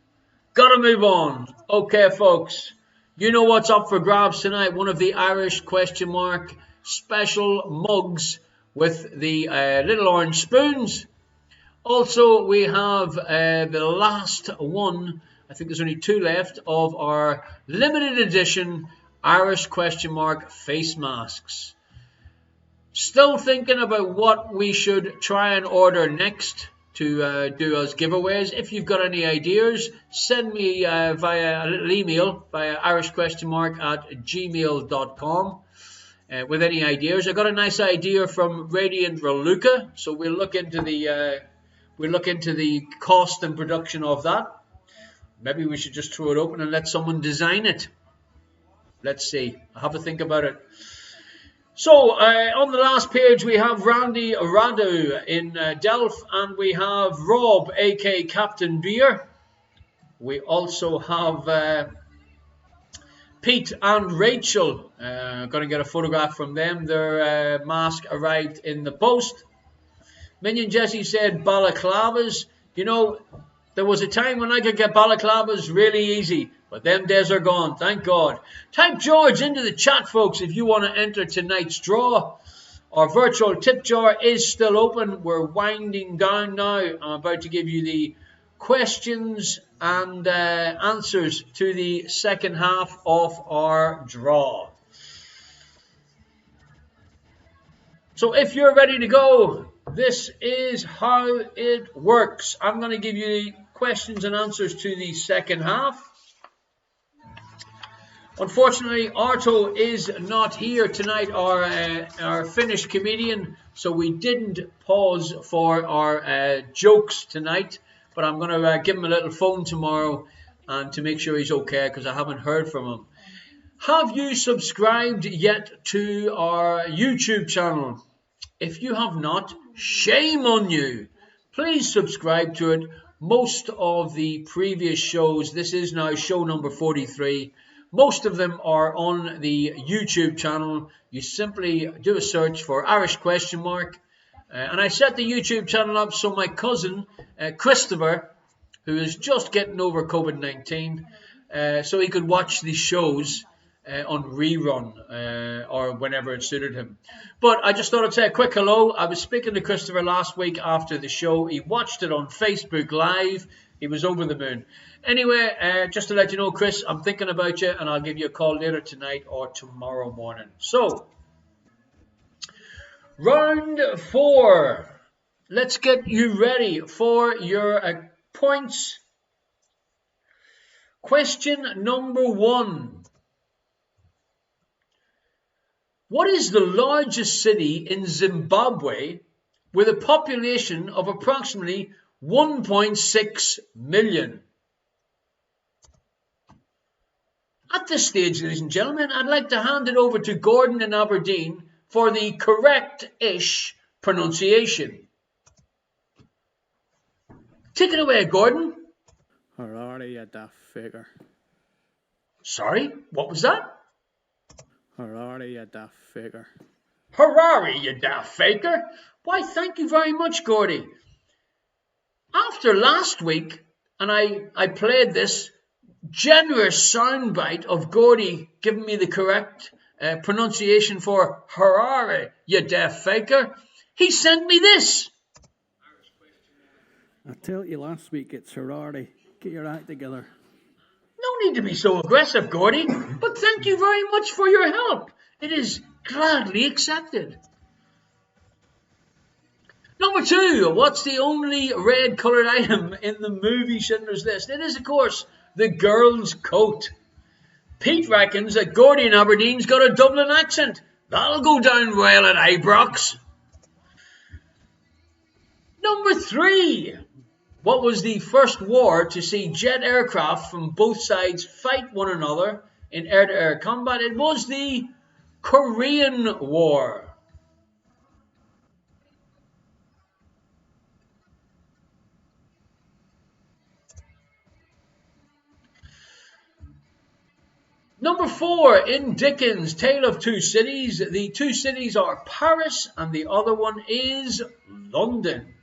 Gotta move on. Okay, folks, you know what's up for grabs tonight. One of the Irish question mark special mugs with the little orange spoons. Also, we have the last one, I think there's only 2 left, of our limited edition Irish question mark face masks. Still thinking about what we should try and order next to do as giveaways. If you've got any ideas, send me via a little email via irishquestionmark@gmail.com. With any ideas. I got a nice idea from Radiant Raluca, so we'll look into the cost and production of that. Maybe we should just throw it open and let someone design it. Let's see. I'll have a think about it. So on the last page we have Randy Radu in Delft, and we have Rob, aka Captain Beer. We also have Pete and Rachel. Going to get a photograph from them. Their mask arrived in the post. Minion Jesse said balaclavas. You know, there was a time when I could get balaclavas really easy, but them days are gone, thank God. Type George into the chat, folks, if you want to enter tonight's draw. Our virtual tip jar is still open. We're winding down now. I'm about to give you the questions and answers to the second half of our draw. So if you're ready to go, this is how it works. I'm going to give you the questions and answers to the second half. Unfortunately, Arto is not here tonight, our Finnish comedian, so we didn't pause for our jokes tonight, but I'm going to give him a little phone tomorrow and to make sure he's okay, because I haven't heard from him. Have you subscribed yet to our YouTube channel? If you have not, shame on you. Please subscribe to it. Most of the previous shows, this is now show number 43, most of them are on the YouTube channel. You simply do a search for Irish question mark. And I set the YouTube channel up so my cousin, Christopher, who is just getting over COVID-19, so he could watch the shows on rerun or whenever it suited him. But I just thought I'd say a quick hello. I was speaking to Christopher last week after the show. He watched it on Facebook Live. He was over the moon. Anyway, just to let you know, Chris, I'm thinking about you, and I'll give you a call later tonight or tomorrow morning. So, round 4. Let's get you ready for your points. Question number 1. What is the largest city in Zimbabwe with a population of approximately 1.6 million? At this stage, ladies and gentlemen, I'd like to hand it over to Gordon in Aberdeen for the correct-ish pronunciation. Take it away, Gordon. Harare, you daft faker. Sorry, what was that? Harare, you daft faker. Harare, you daft faker. Why, thank you very much, Gordy. After last week, and I played this generous soundbite of Gordy giving me the correct pronunciation for Harare, you daft faker, he sent me this. I told you last week it's Harare. Get your act together. No need to be so aggressive, Gordy, but thank you very much for your help. It is gladly accepted. Number 2, what's the only red coloured item in the movie Schindler's List? It is, of course, the girl's coat. Pete reckons that Gordy in Aberdeen's got a Dublin accent. That'll go down well at Ibrox. Number 3. What was the first war to see jet aircraft from both sides fight one another in air-to-air combat? It was the Korean War. Number 4, in Dickens' Tale of Two Cities, the two cities are Paris and the other one is London.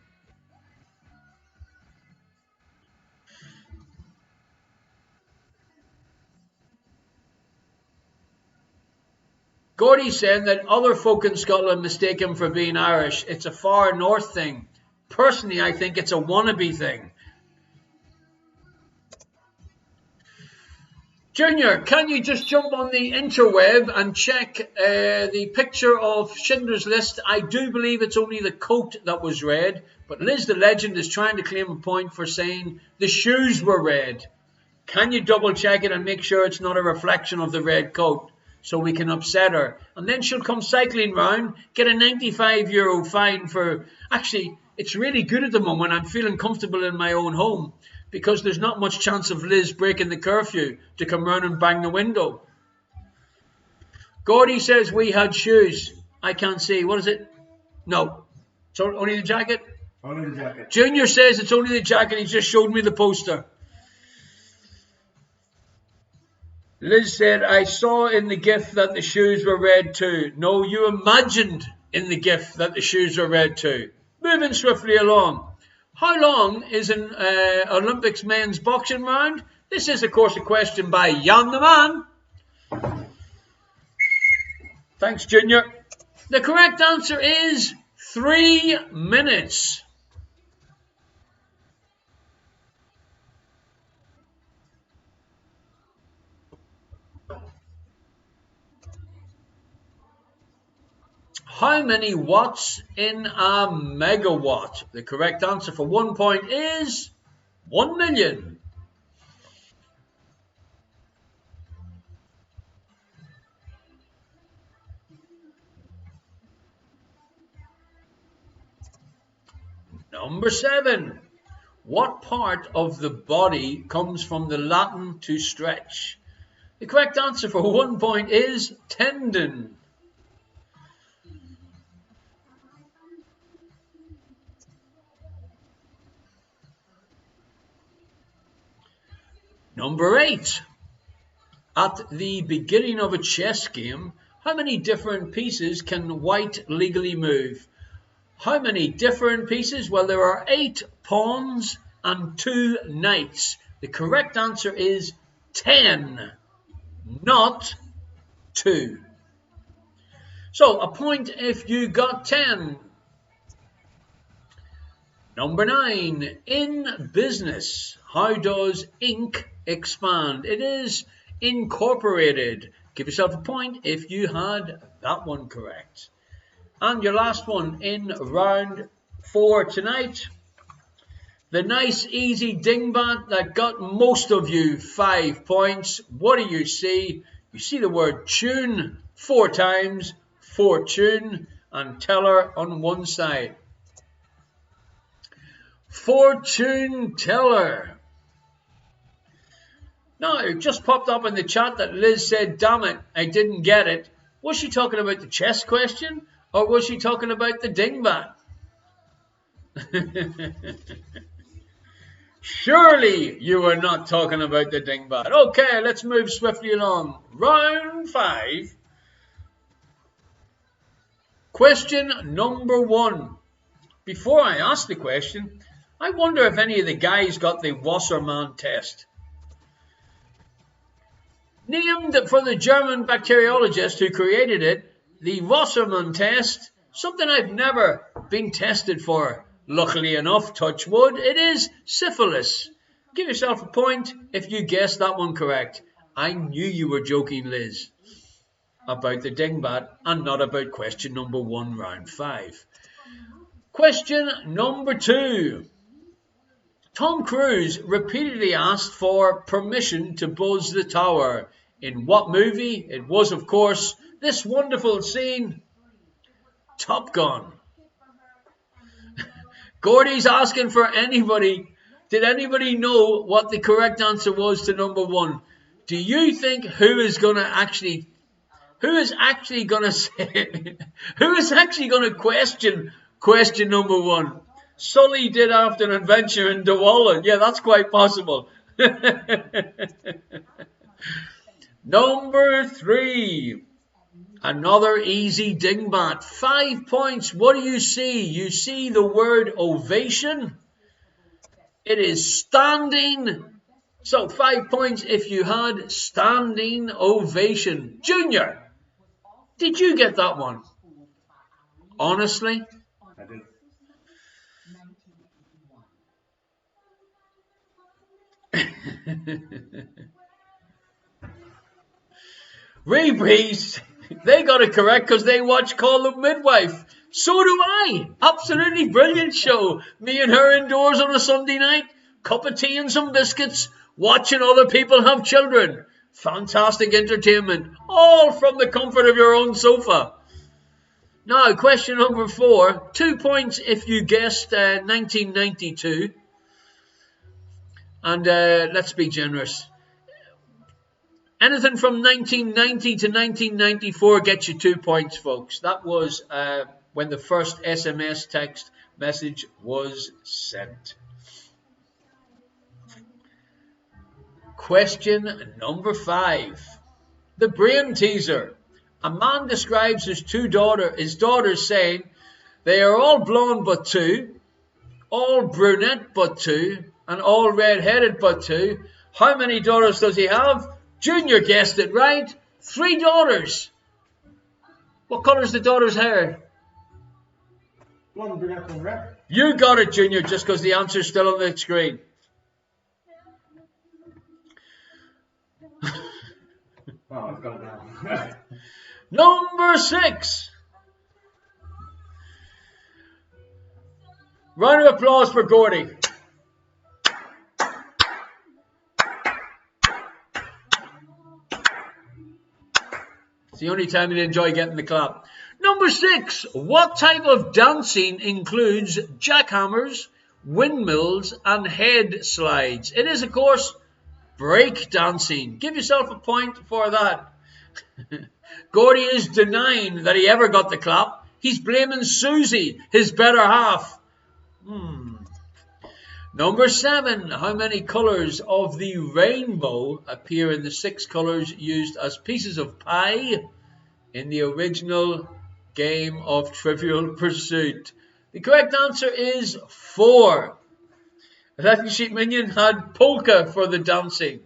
Gordy's saying that other folk in Scotland mistake him for being Irish. It's a far north thing. Personally, I think it's a wannabe thing. Junior, can you just jump on the interweb and check the picture of Schindler's List? I do believe it's only the coat that was red, but Liz the Legend is trying to claim a point for saying the shoes were red. Can you double check it and make sure it's not a reflection of the red coat so we can upset her? And then she'll come cycling round, get a €95 fine for... Actually, it's really good at the moment. I'm feeling comfortable in my own home, because there's not much chance of Liz breaking the curfew to come round and bang the window. Gordy says we had shoes. I can't see. What is it? No. It's only the jacket? Only the jacket. Junior says it's only the jacket. He just showed me the poster. Liz said, I saw in the GIF that the shoes were red too. No, you imagined in the GIF that the shoes were red too. Moving swiftly along. How long is an Olympics men's boxing round? This is, of course, a question by Jan the Man. Thanks, Junior. The correct answer is 3 minutes. How many watts in a megawatt? The correct answer for 1 point is 1 million. Number 7. What part of the body comes from the Latin to stretch? The correct answer for 1 point is tendon. Number 8. At the beginning of a chess game, how many different pieces can white legally move? How many different pieces? Well, there are 8 pawns and 2 knights. The correct answer is 10, not 2. So, a point if you got 10. Number 9. In business, how does ink expand? It is incorporated. Give yourself a point if you had that one correct. And your last one in round 4 tonight. The nice easy dingbat that got most of you 5 points. What do you see? You see the word tune 4 times, fortune, and teller on one side. Fortune teller. Now, it just popped up in the chat that Liz said, damn it, I didn't get it. Was she talking about the chess question, or was she talking about the dingbat? Surely you were not talking about the dingbat. Okay, let's move swiftly along. Round 5. Question number 1. Before I ask the question, I wonder if any of the guys got the Wassermann test. Named for the German bacteriologist who created it, the Wassermann test, something I've never been tested for. Luckily enough, touch wood, it is syphilis. Give yourself a point if you guessed that one correct. I knew you were joking, Liz, about the dingbat and not about question number 1, round 5. Question number 2. Tom Cruise repeatedly asked for permission to buzz the tower. In what movie? It was, of course, this wonderful scene, Top Gun. Gordy's asking for anybody. Did anybody know what the correct answer was to number 1? Do you think who is actually going to question number 1? Sully did after an adventure in Dewallen. Yeah, that's quite possible. Number 3. Another easy dingbat. 5 points. What do you see? You see the word ovation. It is standing. So 5 points if you had standing ovation. Junior, did you get that one? Honestly? I did. Repeats, they got it correct because they watch Call of Midwife. So do I. Absolutely brilliant show. Me and her indoors on a Sunday night, cup of tea and some biscuits, watching other people have children. Fantastic entertainment, all from the comfort of your own sofa. Now, question number 4. 2 points if you guessed 1992. And let's be generous. Anything from 1990 to 1994 gets you 2 points, folks. That was when the first SMS text message was sent. Question number 5. The brain teaser. A man describes his daughters saying, they are all blonde but 2, all brunette but 2, and all red-headed but 2. How many daughters does he have? Junior guessed it right. 3 daughters. What colour is the daughter's hair? Blonde, brunette, and red. You got it, Junior, just because the answer's still on the screen. Oh, I've got it now. Number 6. Round of applause for Gordy. It's the only time you enjoy getting the clap. Number 6. What type of dancing includes jackhammers, windmills, and head slides? It is, of course, break dancing. Give yourself a point for that. Gordy is denying that he ever got the clap. He's blaming Susie, his better half. Number 7. How many colours of the rainbow appear in the 6 colours used as pieces of pie in the original game of Trivial Pursuit? The correct answer is 4. Latin Sheep Minion had polka for the dancing.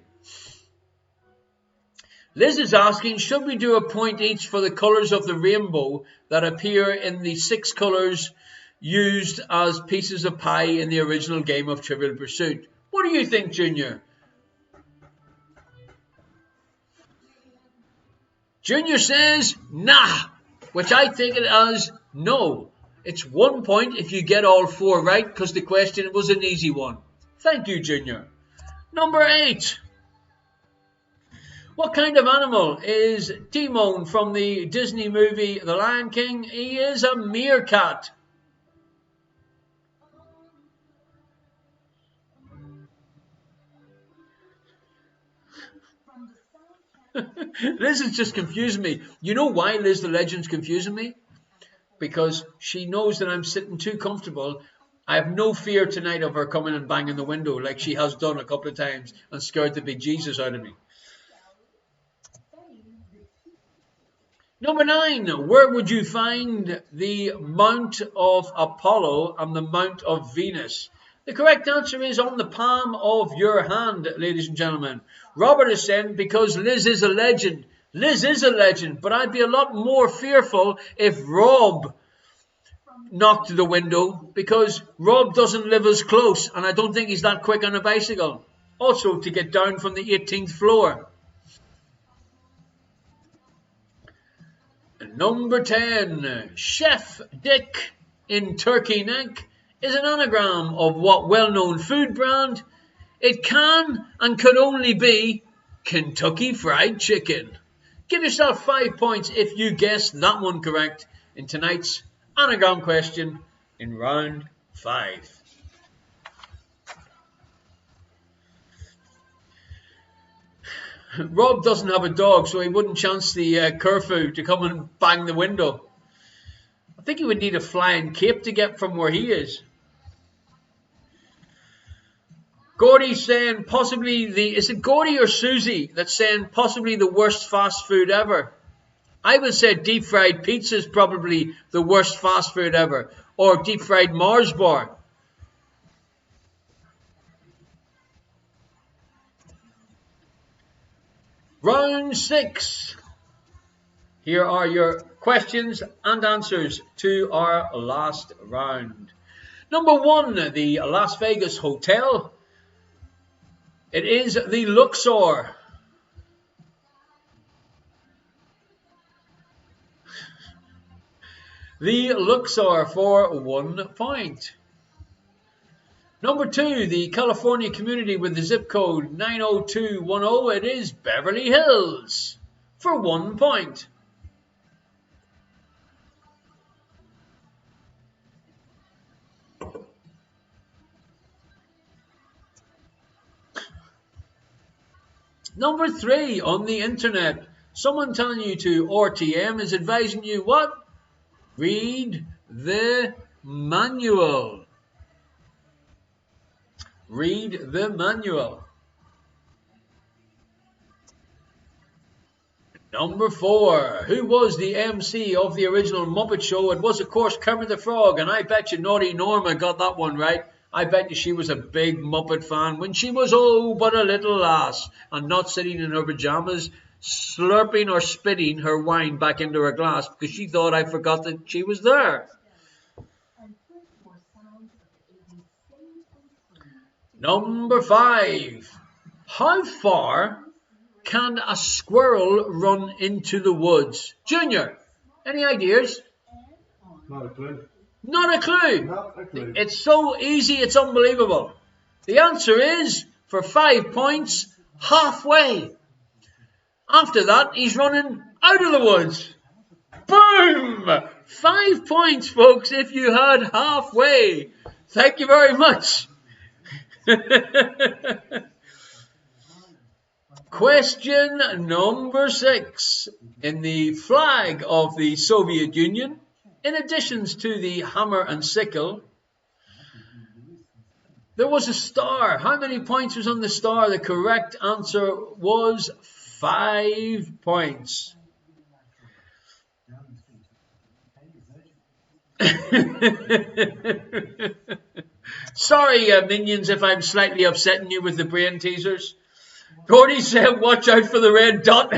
Liz is asking, should we do a point each for the colours of the rainbow that appear in the 6 colours used as pieces of pie in the original game of Trivial Pursuit? What do you think, Junior? Junior says, nah, which I take it as no. It's 1 point if you get all 4 right, because the question was an easy one. Thank you, Junior. Number 8. What kind of animal is Timon from the Disney movie The Lion King? He is a meerkat. Liz is just confusing me. You know why Liz the Legend's confusing me? Because she knows that I'm sitting too comfortable. I have no fear tonight of her coming and banging the window like she has done a couple of times and scared the big Jesus out of me. Number 9. Where would you find the Mount of Apollo and the Mount of Venus? The correct answer is on the palm of your hand, ladies and gentlemen. Robert is saying because Liz is a legend. Liz is a legend, but I'd be a lot more fearful if Rob knocked the window, because Rob doesn't live as close and I don't think he's that quick on a bicycle. Also, to get down from the 18th floor. Number 10. Chef Dick in Turkey Neck is an anagram of what well-known food brand? It can and could only be Kentucky Fried Chicken. Give yourself 5 points if you guessed that one correct in tonight's anagram question in round 5. Rob doesn't have a dog, so he wouldn't chance the curfew to come and bang the window. I think he would need a flying cape to get from where he is. Gordy's saying possibly is it Gordy or Susie that's saying possibly the worst fast food ever? I would say deep fried pizza is probably the worst fast food ever, or deep fried Mars bar. Round 6. Here are your questions and answers to our last round. Number 1, the Las Vegas Hotel. It is the Luxor. The Luxor for 1 point. Number 2, the California community with the zip code 90210. It is Beverly Hills for 1 point. Number 3, on the internet, someone telling you to RTM is advising you what? Read the manual. Read the manual. Number 4, who was the MC of the original Muppet Show? It was, of course, Kermit the Frog, and I bet you Naughty Norma got that one right. I bet you she was a big Muppet fan when she was but a little lass and not sitting in her pajamas slurping or spitting her wine back into her glass because she thought I forgot that she was there. Number 5. How far can a squirrel run into the woods? Junior, any ideas? Not a clue. Not a clue. Not a clue. It's so easy, it's unbelievable. The answer is, for 5 points, halfway. After that, he's running out of the woods. Boom! 5 points, folks, if you had halfway. Thank you very much. Question number 6. In the flag of the Soviet Union, in addition to the hammer and sickle, there was a star. How many points was on the star? The correct answer was 5 points. Sorry, minions, if I'm slightly upsetting you with the brain teasers. Gordy said, watch out for the red dot.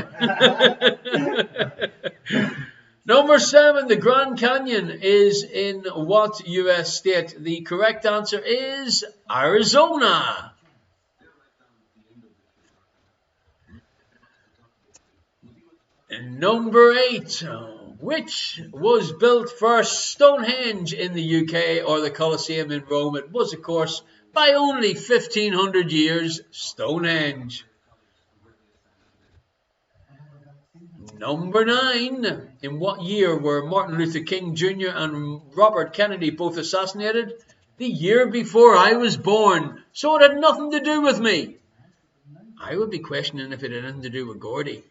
Number 7, the Grand Canyon is in what U.S. state? The correct answer is Arizona. And number 8, which was built first, Stonehenge in the UK or the Colosseum in Rome? It was, of course, by only 1,500 years, Stonehenge. Number 9, in what year were Martin Luther King Jr. and Robert Kennedy both assassinated? The year before I was born, so it had nothing to do with me. I would be questioning if it had anything to do with Gordy.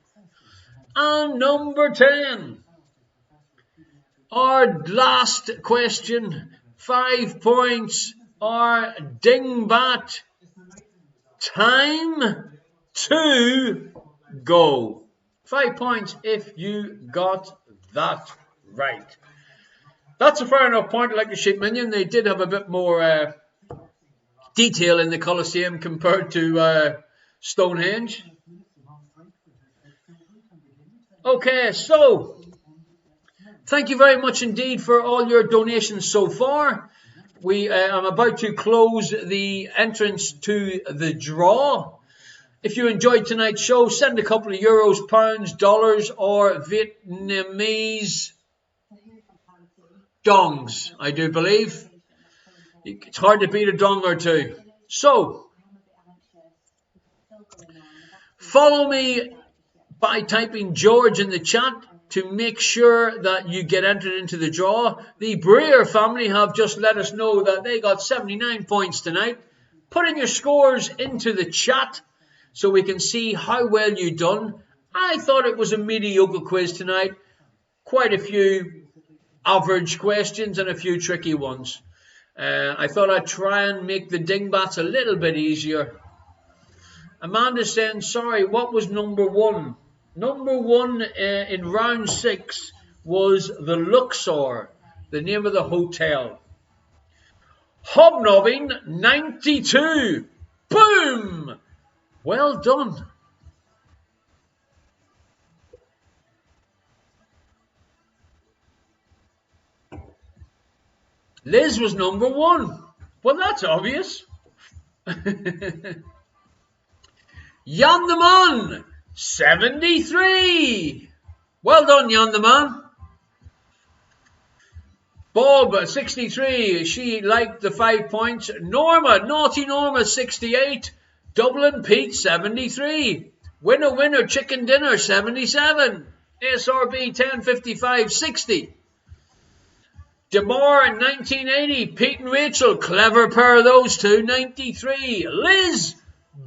And number 10, our last question, 5 points, our dingbat. Time to go. 5 points if you got that right. That's a fair enough point. Like the Sheep Minion, they did have a bit more detail in the Colosseum compared to Stonehenge. Okay, so thank you very much indeed for all your donations so far. I'm about to close the entrance to the draw. If you enjoyed tonight's show, send a couple of euros, pounds, dollars, or Vietnamese dongs, I do believe. It's hard to beat a dong or two. So, follow me by typing George in the chat to make sure that you get entered into the draw. The Breer family have just let us know that they got 79 points tonight. Put in your scores into the chat so we can see how well you've done. I thought it was a mediocre quiz tonight. Quite a few average questions and a few tricky ones. I thought I'd try and make the dingbats a little bit easier. Amanda's saying, sorry, what was number 1? Number 1 in round 6 was the Luxor, the name of the hotel. Hobnobbing 92. Boom! Well done. Liz was number 1. Well, that's obvious. Jan the Man, 73. Well done, Jan the Man. Bob, 63. She liked the 5 points. Norma, naughty Norma, 68. Dublin Pete, 73. Winner, winner, chicken dinner, 77. SRB, 1055, 60. DeMar, 1980. Pete and Rachel, clever pair of those two, 93. Liz,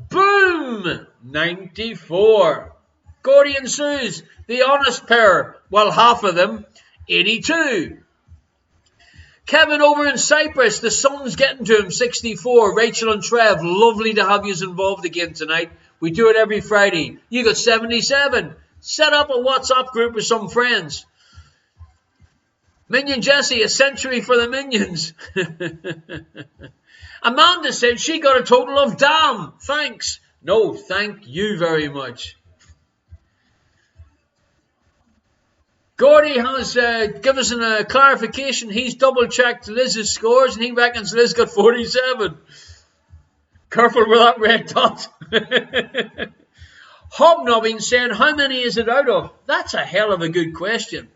boom, 94. Gordy and Suze, the honest pair, well, half of them, 82. Kevin over in Cyprus, the sun's getting to him, 64. Rachel and Trev, lovely to have you involved again tonight. We do it every Friday. You got 77. Set up a WhatsApp group with some friends. Minion Jessie, a century for the Minions. Amanda said she got a total of damn. Thanks. No, thank you very much. Gordy has given us a clarification. He's double-checked Liz's scores, and he reckons Liz got 47. Careful with that red dot. Hobnobbing saying, how many is it out of? That's a hell of a good question.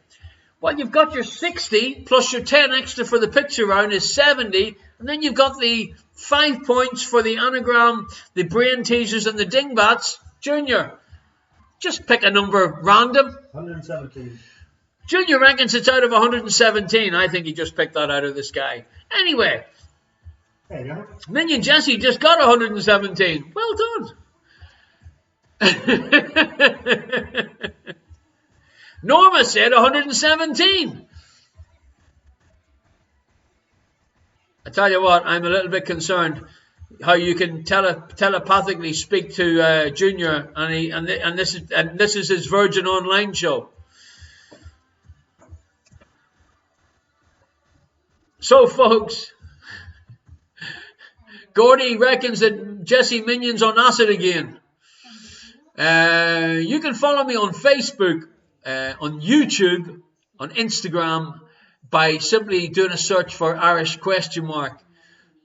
Well, you've got your 60, plus your 10 extra for the picture round is 70, and then you've got the 5 points for the anagram, the brain teasers, and the dingbats. Junior, just pick a number random. 117. Junior reckons it's out of 117. I think he just picked that out of the sky. Anyway, There you go. Minion Jesse just got 117. Well done. Norma said 117. I tell you what, I'm a little bit concerned how you can telepathically speak to Junior, and this is his Virgin Online show. So, folks, Gordy reckons that Jesse Minion's on acid again. You can follow me on Facebook, on YouTube, on Instagram, by simply doing a search for Irish ?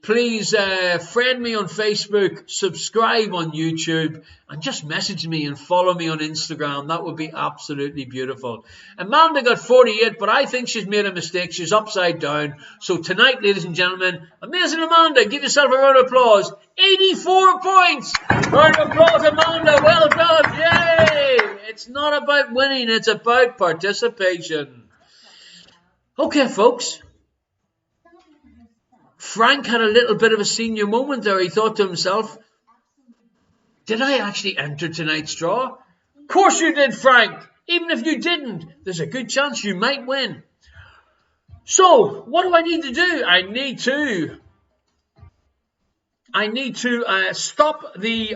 Please friend me on Facebook, subscribe on YouTube, and just message me and follow me on Instagram. That would be absolutely beautiful. Amanda got 48, but I think she's made a mistake. She's upside down. So tonight, ladies and gentlemen, amazing Amanda, give yourself a round of applause. 84 points. Round of applause, Amanda. Well done. Yay. It's not about winning. It's about participation. Okay, folks. Frank had a little bit of a senior moment there. He thought to himself, did I actually enter tonight's draw? Of course you did, Frank. Even if you didn't, there's a good chance you might win. So, what do I need to do? I need to stop the,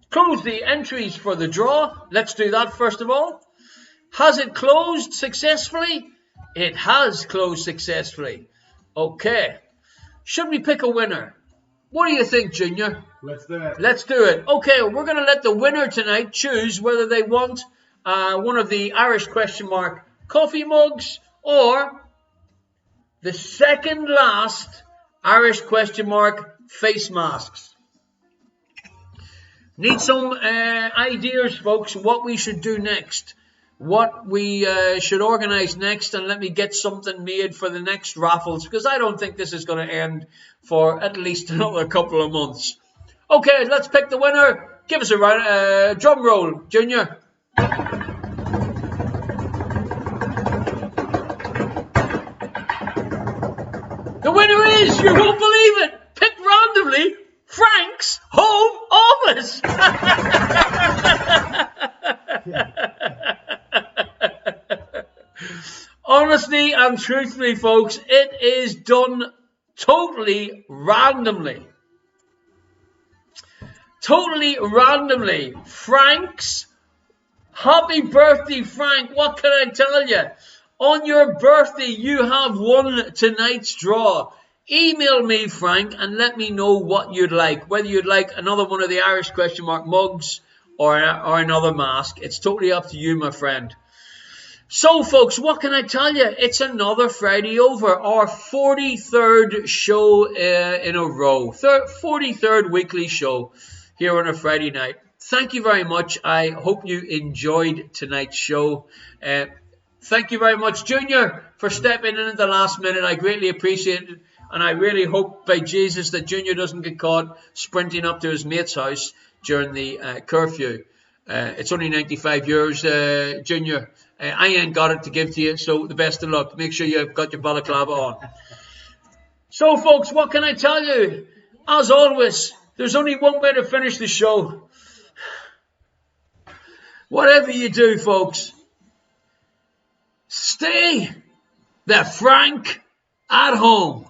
close the entries for the draw. Let's do that first of all. Has it closed successfully? It has closed successfully. Okay. Should we pick a winner? What do you think, Junior? Let's do it. Let's do it. Okay, we're going to let the winner tonight choose whether they want one of the Irish ? coffee mugs or the second last Irish ? face masks. Need some ideas, folks, what we should do next. What we should organise next, and let me get something made for the next raffles, because I don't think this is going to end for at least another couple of months. Okay, let's pick the winner. Give us a drum roll, Junior. The winner is, you won't believe it, picked randomly, Frank's home office. Honestly and truthfully, folks, it is done totally randomly. Totally randomly. Frank's, happy birthday, Frank. What can I tell you? On your birthday, you have won tonight's draw. Email me, Frank, and let me know what you'd like. Whether you'd like another one of the Irish ? mugs or another mask. It's totally up to you, my friend. So, folks, what can I tell you? It's another Friday over. Our 43rd show in a row. 43rd weekly show here on a Friday night. Thank you very much. I hope you enjoyed tonight's show. Thank you very much, Junior, for stepping in at the last minute. I greatly appreciate it. And I really hope by Jesus that Junior doesn't get caught sprinting up to his mate's house during the curfew. It's only 95 years, Junior. I ain't got it to give to you, so the best of luck. Make sure you've got your balaclava on. So, folks, what can I tell you? As always, there's only one way to finish the show. Whatever you do, folks, stay the Frank at home.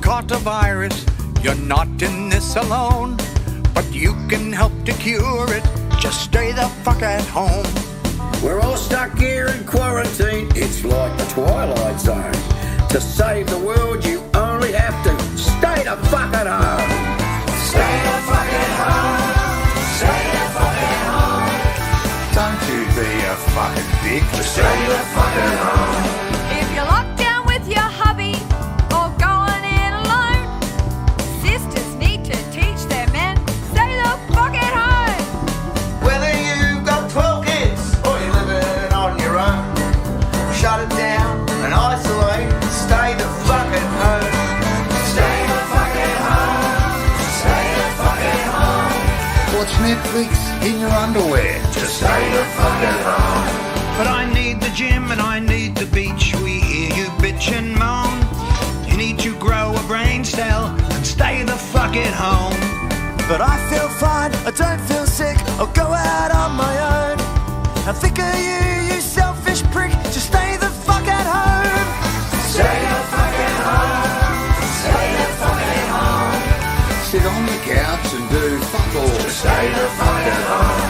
Caught a virus, you're not in this alone, but you can help to cure it. Just stay the fuck at home. We're all stuck here in quarantine. It's like the Twilight Zone. To save the world, you only have to stay the fuck at home. Stay the fuck at home. Stay the fuck at home. Don't you be a fucking dick. Just stay the fuck at home. If you're locked down with your hubby or going in alone, sisters need to teach their men, stay the fuck at home. Whether you've got 12 kids or you're living on your own, shut it down and isolate. Stay the fuck at home. Stay the fuck at home. Stay the fuck at home. Watch Netflix in your underwear. Just stay the fuck at home. But I need the gym and I need the beach. We hear you bitch and moan. You need to grow a brain cell and stay the fuck at home. But I feel fine, I don't feel sick. I'll go out on my own. I think of you, you selfish prick. Just stay the fuck at home. Stay the fuck at home. Stay the fuck at home. Sit on the couch and do fuck all. Just stay the fuck at home.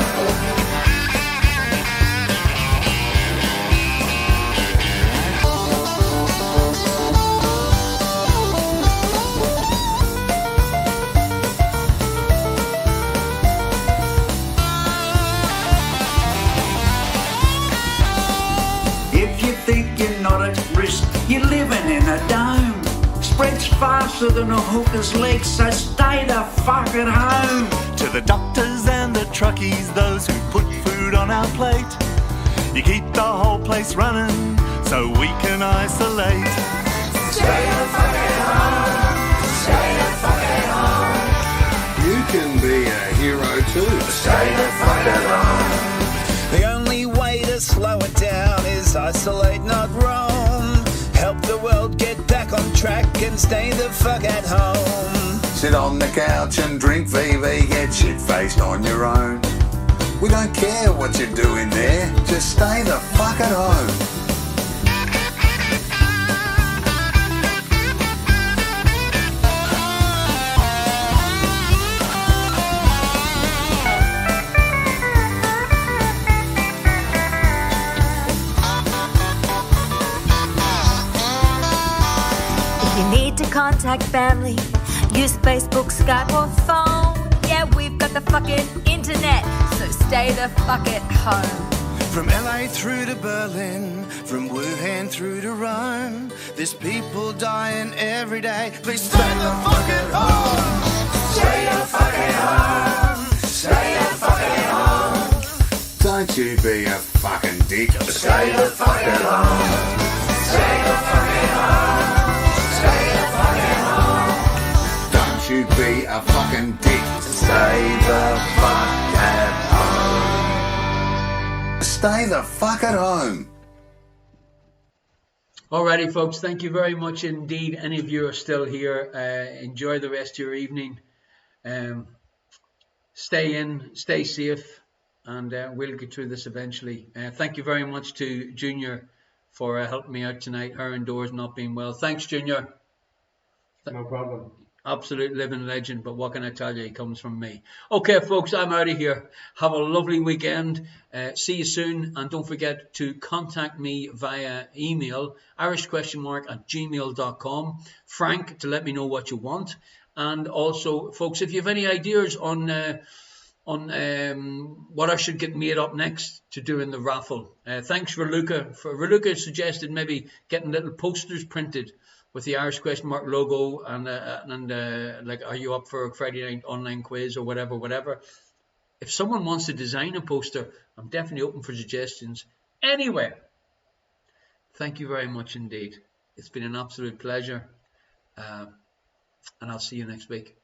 If you think you're not at risk, you're living in a dome. Spreads faster than a hooker's leg, so stay the fuck at home. To the doctors and the truckies, those who put food on our plate, you keep the whole place running so we can isolate. Stay the fuck at home. Stay the fuck at home. You can be a hero too. Stay the fuck at home. The only way to slow it down is isolate, not roam. Help the world get back on track and stay the fuck at home. Sit on the couch and drink VV, get shit-faced on your own. We don't care what you're doing there, just stay the fuck at home. Contact family, use Facebook, Skype or phone. Yeah, we've got the fucking internet, so stay the fuck at home. From LA through to Berlin, from Wuhan through to Rome, there's people dying every day. Please stay the fuck at home. Stay the fuck at home. Stay the fuck at home. Don't you be a fucking dick. Stay the fuck at home. Stay the fuck at home. Stay the fuck at home. Don't you be a fucking dick. Stay the fuck at home. Stay the fuck at home. Alrighty, folks, thank you very much indeed. Any of you are still here, enjoy the rest of your evening. Stay in, stay safe, and we'll get through this eventually. Thank you very much to Junior for helping me out tonight, her indoors not being well. Thanks, Junior. No problem. Absolute living legend, but what can I tell you? He comes from me. Okay, folks, I'm out of here. Have a lovely weekend. See you soon, and don't forget to contact me via email, irish_@gmail.com. Frank, to let me know what you want. And also, folks, if you have any ideas on what I should get made up next to do in the raffle, thanks Raluca. Raluca suggested maybe getting little posters printed with the Irish logo and like, are you up for a Friday night online quiz or whatever. If someone wants to design a poster, I'm definitely open for suggestions. Anyway, thank you very much indeed. It's been an absolute pleasure, and I'll see you next week.